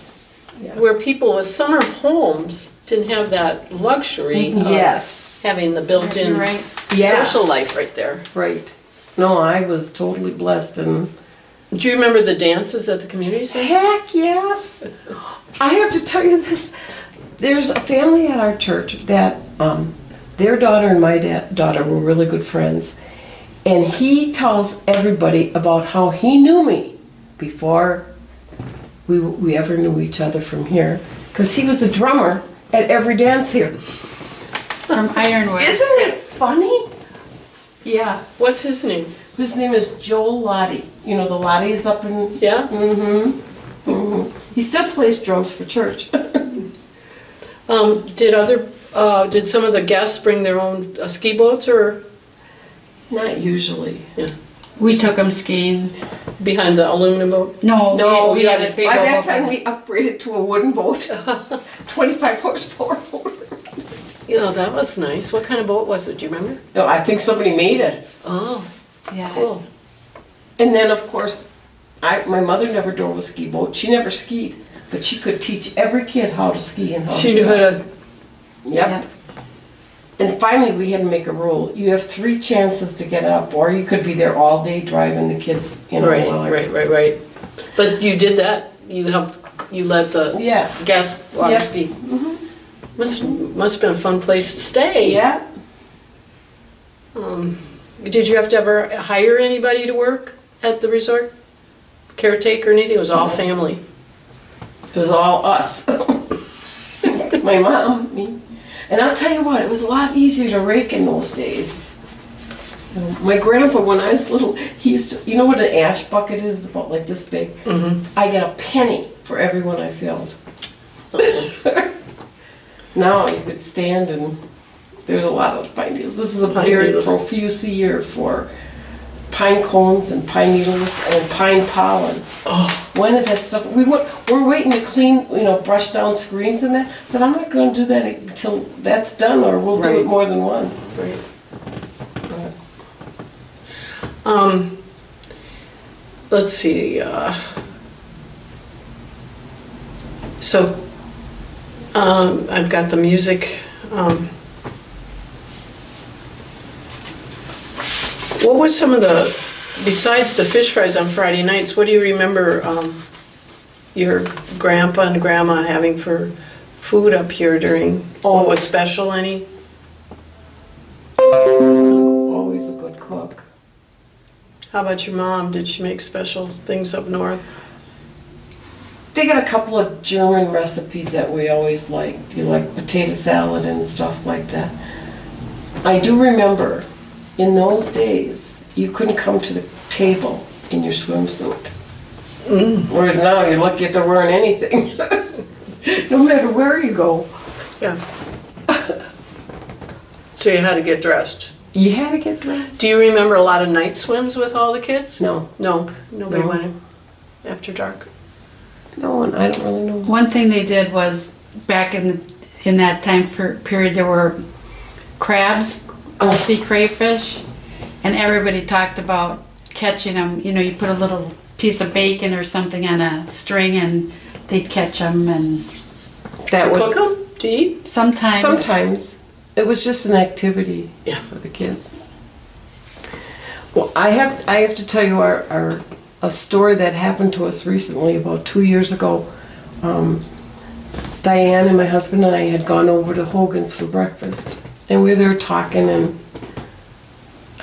Yeah. Where people with summer homes didn't have that luxury of Yes. having the built-in You're right. Yeah. social life right there. Right. No, I was totally blessed and Do you remember the dances at the community center? heck yes. I have to tell you this. There's a family at our church that their daughter and my daughter were really good friends. And he tells everybody about how he knew me before we ever knew each other from here. Because he was a drummer at every dance here. From Ironwood. Isn't it funny? Yeah. What's his name? His name is Joel Lottie. The Lotties up in... Yeah? He still plays drums for church. Did some of the guests bring their own ski boats or Not usually. We took him skiing. behind the aluminum boat? No, we had a just- big By that boat. time, we upgraded to a wooden boat. 25 horsepower motor. That was nice. What kind of boat was it? Do you remember? No, I think somebody made it. Oh, Yeah. cool. And then, of course, my mother never drove a ski boat. She never skied, but she could teach every kid how to ski and how She to knew do how it. to. Yep. And finally, we had to make a rule. You have 3 chances to get up, or you could be there all day driving the kids. Right. But you did that. You let the Yeah. guests water Yep. ski. Must have been a fun place to stay. Yeah. Did you have to ever hire anybody to work at the resort? Caretaker or anything? It was all family. It was all us. My mom, me. And I'll tell you what, it was a lot easier to rake in those days. My grandpa, when I was little, he used to, you know what an ash bucket is? It's about like this big. I got a penny for every one I filled. Now you could stand and there's a lot of pine needles. This is a very needles. profuse year for pine cones and pine needles and pine pollen. Oh, when is that stuff? We're waiting to clean, brush down screens and that. I said, I'm not going to do that until that's done, or we'll do it more than once. Right. Let's see. So I've got the music. What was some of the, besides the fish fries on Friday nights, what do you remember your grandpa and grandma having for food up here during, what was special, any? Always a good cook. How about your mom? Did she make special things up north? They got a couple of German recipes that we always liked. You like potato salad and stuff like that. I do remember, in those days, you couldn't come to the table in your swimsuit. Whereas now, you're lucky if they're wearing anything. No matter where you go. Yeah. So you had to get dressed. You had to get dressed. Do you remember a lot of night swims with all the kids? No. No, nobody No. went in after dark. No, and I don't really know. One thing they did was, back in that time period, there were crabs, musty crayfish, and everybody talked about catching them. You put a little piece of bacon or something on a string and they'd catch them, and That Cook them? To eat? sometimes. Sometimes. It was just an activity for the kids. Well, I have to tell you a story that happened to us recently, about 2 years ago. Diane and my husband and I had gone over to Hogan's for breakfast, and we were there talking, and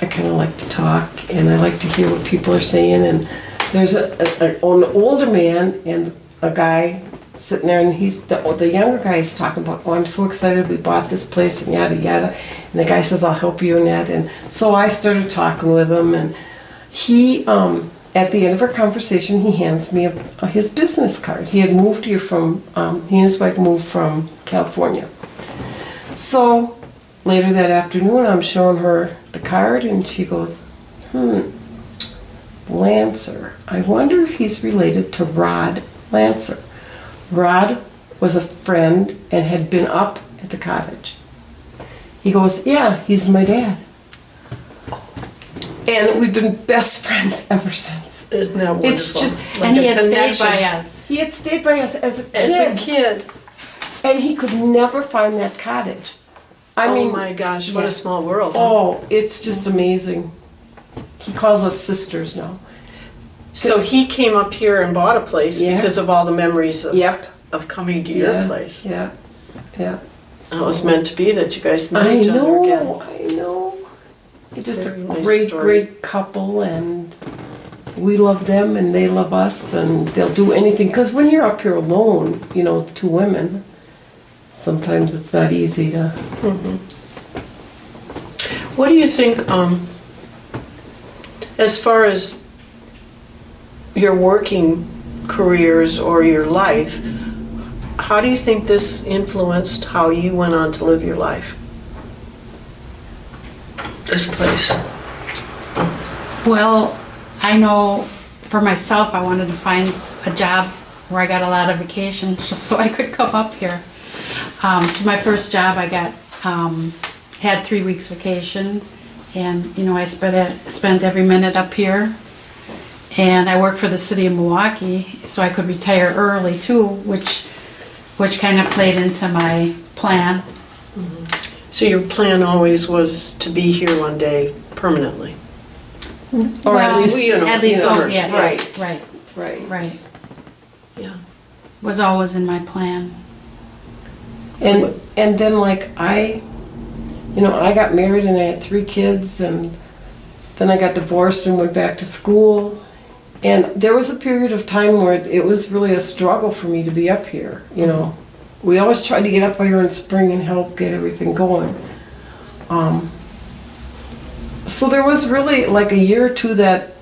I kind of like to talk, and I like to hear what people are saying, and there's an older man and a guy sitting there, and the younger guy is talking about, I'm so excited we bought this place and yada yada, and the guy says, I'll help you in that. And so I started talking with him, and he at the end of our conversation, he hands me his business card. He had moved here from he and his wife moved from California. So later that afternoon, I'm showing her the card, and she goes, Lancer, I wonder if he's related to Rod Lancer. Rod was a friend and had been up at the cottage. He goes, yeah, he's my dad. And we've been best friends ever since. Isn't that wonderful? It's just, And he had stayed connection. by us. he had stayed by us as a kid. As a kid. And he could never find that cottage. I mean, Oh my gosh, what yeah. a small world. Huh? Oh, it's just amazing. He calls us sisters now. So he came up here and bought a place Yeah. because of all the memories of, Yep. of coming to your place. Yeah, yeah. It was meant to be that you guys met I each other again. know, I know. You're just Very a nice great, story. great couple, and we love them and they love us, and they'll do anything. Because when you're up here alone, two women, sometimes it's not easy to... What do you think, as far as your working careers or your life, how do you think this influenced how you went on to live your life? This place. Well, I know for myself, I wanted to find a job where I got a lot of vacation just so I could come up here. So my first job, I got had 3 weeks vacation, and I spent every minute up here. And I worked for the city of Milwaukee, so I could retire early too, which kind of played into my plan. So your plan always was to be here one day permanently? Or Well, at least, at least, summers. yeah, Right. right, right. Yeah. Was always in my plan. And then I got married and I had 3 kids, and then I got divorced and went back to school. And there was a period of time where it was really a struggle for me to be up here, We always tried to get up here in spring and help get everything going. So there was really like a year or two that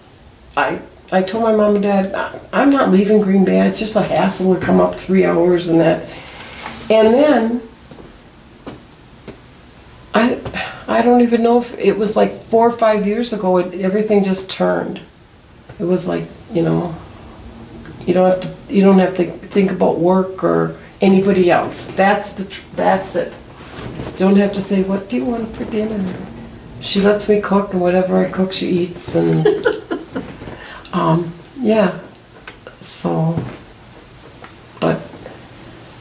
I told my mom and dad, I'm not leaving Green Bay, it's just a hassle to come up 3 hours and that. And then, I don't even know if it was like 4 or 5 years ago, everything just turned. It was like, You don't have to think about work or anybody else. That's it. You don't have to say, what do you want for dinner? She lets me cook, and whatever I cook, she eats, and yeah. So, but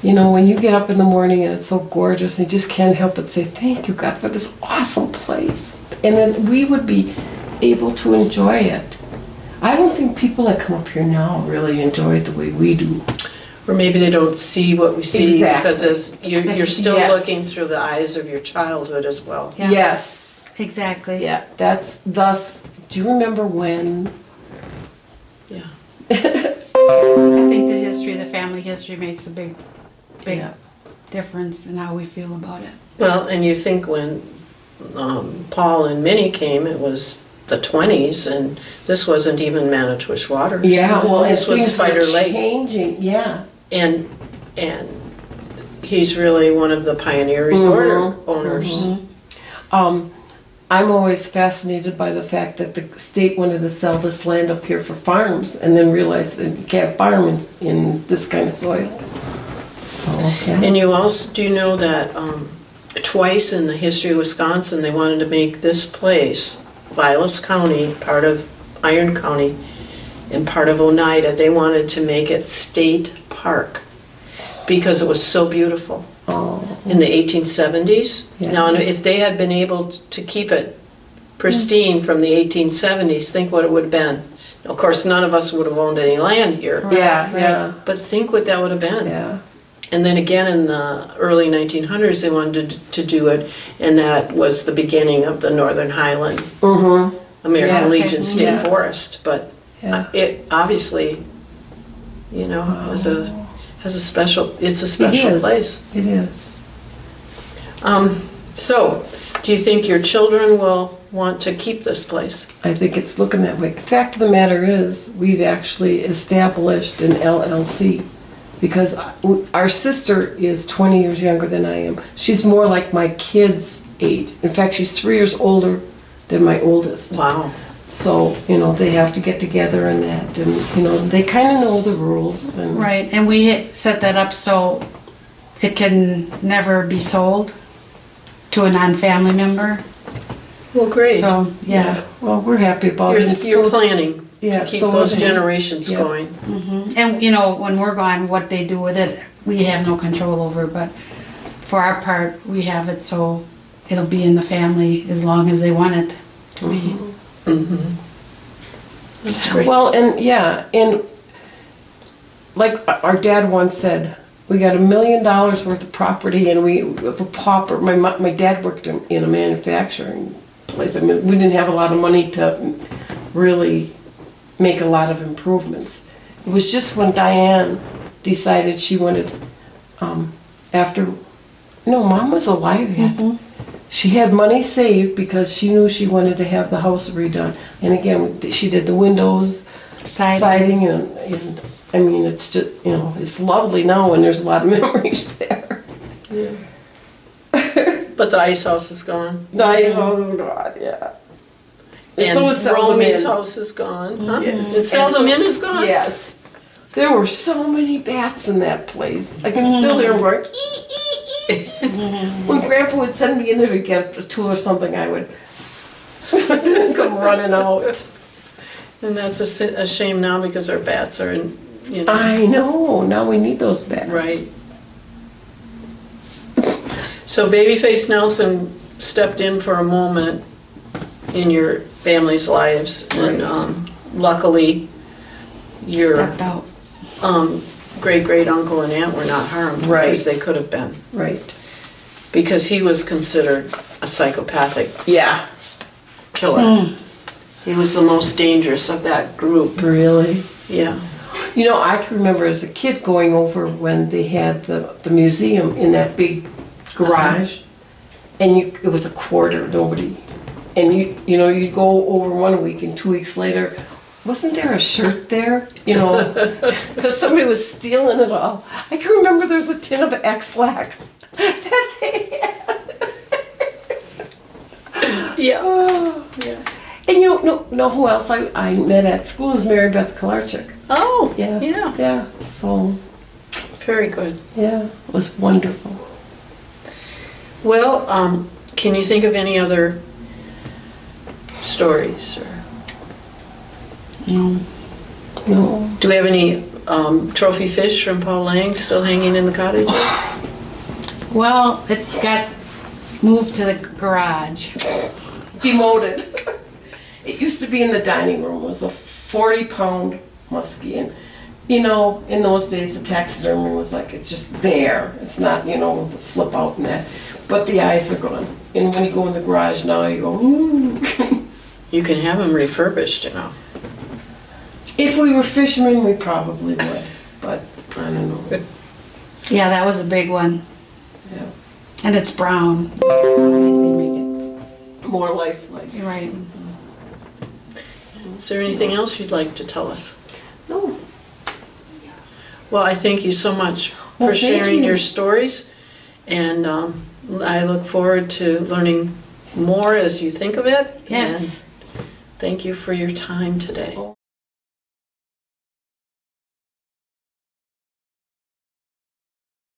when you get up in the morning and it's so gorgeous, you just can't help but say, thank you, God, for this awesome place. And then we would be able to enjoy it. I don't think people that come up here now really enjoy it the way we do. Or maybe they don't see what we see Exactly. because you're still Yes. looking through the eyes of your childhood as well. Yeah. Yes. Exactly. Yeah, that's thus. Do you remember when? Yeah. I think the history, the family history makes a big Yeah. difference in how we feel about it. Well, and you think when Paul and Minnie came, it was the 20s, and this wasn't even Manitowish Waters. Yeah, well, and this was things Spider were Lake. changing. Yeah. And he's really one of the pioneer resort owners. I'm always fascinated by the fact that the state wanted to sell this land up here for farms, and then realized that you can't farm in this kind of soil. So, yeah. And you also do know that twice in the history of Wisconsin, they wanted to make this place, Vilas County, part of Iron County, and part of Oneida, they wanted to make it state park because it was so beautiful. In the 1870s. Yeah. Now, if they had been able to keep it pristine from the 1870s, think what it would have been. Of course, none of us would have owned any land here. Yeah, yeah. But think what that would have been. Yeah. And then again in the early 1900s, they wanted to do it, and that was the beginning of the Northern Highland American Yeah. Legion State Yeah. Forest. But Yeah. it obviously, has a special. It's a special place. It is. So, do you think your children will want to keep this place? I think it's looking that way. The fact of the matter is, we've actually established an LLC because our sister is 20 years younger than I am. She's more like my kids' age. In fact, she's 3 years older than my oldest. Wow. So, they have to get together and that, and, they kind of know the rules. And Right, and we set that up so it can never be sold to a non-family member. Well, great. So, yeah. Well, we're happy about it. You're planning Yeah, to keep so those are they. generations Yeah. going. And, when we're gone, what they do with it, we have no control over. But for our part, we have it so it'll be in the family as long as they want it to be. That's great. Well, and like our dad once said, we got $1 million worth of property, and we have a pauper. My dad worked in a manufacturing place. I mean, we didn't have a lot of money to really make a lot of improvements. It was just when Diane decided she wanted, Mom was alive yet. She had money saved because she knew she wanted to have the house redone. And again, she did the windows, siding, and I mean, it's just, it's lovely now and there's a lot of memories there. Yeah. But the ice house is gone. The ice house is gone, yeah. And so is Seldom Romey's Inn. house is gone. Huh? Yes. And Seldom Inn is gone? Yes. There were so many bats in that place. I can still hear them going, When Grandpa would send me in there to get a tool or something, I would come running out. And that's a shame now because our bats are in, I know. Now we need those bats. Right. So Babyface Nelson stepped in for a moment in your family's lives, and luckily your Stepped out. great uncle and aunt were not harmed, Right. because they could have been, Right. because he was considered a psychopathic Yeah. killer. He was the most dangerous of that group. Really? Yeah. I can remember as a kid going over when they had the museum in that big garage, and it was a quarter, nobody. And you'd go over 1 week, and 2 weeks later, wasn't there a shirt there? Because somebody was stealing it all. I can remember there was a tin of X-Lax that they had. Yeah. Oh. Yeah. And know who else I met at school is Mary Beth Kolarchuk. Oh, Yeah. yeah. Yeah. So, Very good. yeah, it was wonderful. Well, can you think of any other stories? Or No. No. do we have any trophy fish from Paul Lange still hanging in the cottages? Well, it got moved to the garage. Demoted. It used to be in the dining room. It was a 40-pound muskie. And, you know, in those days, the taxidermy was like, it's just there. It's not, you know, the flip out and that. But the eyes are gone. And when you go in the garage now, you go, ooh. You can have them refurbished, you know. If we were fishermen, we probably would. But I don't know. Yeah, that was a big one. Yeah. And it's brown. Nowadays they make More lifelike. it. You're right. Is there anything else you'd like to tell us? No. Well, I thank you so much Well, for thank sharing you. your stories, and I look forward to learning more as you think of it. Yes. And thank you for your time today.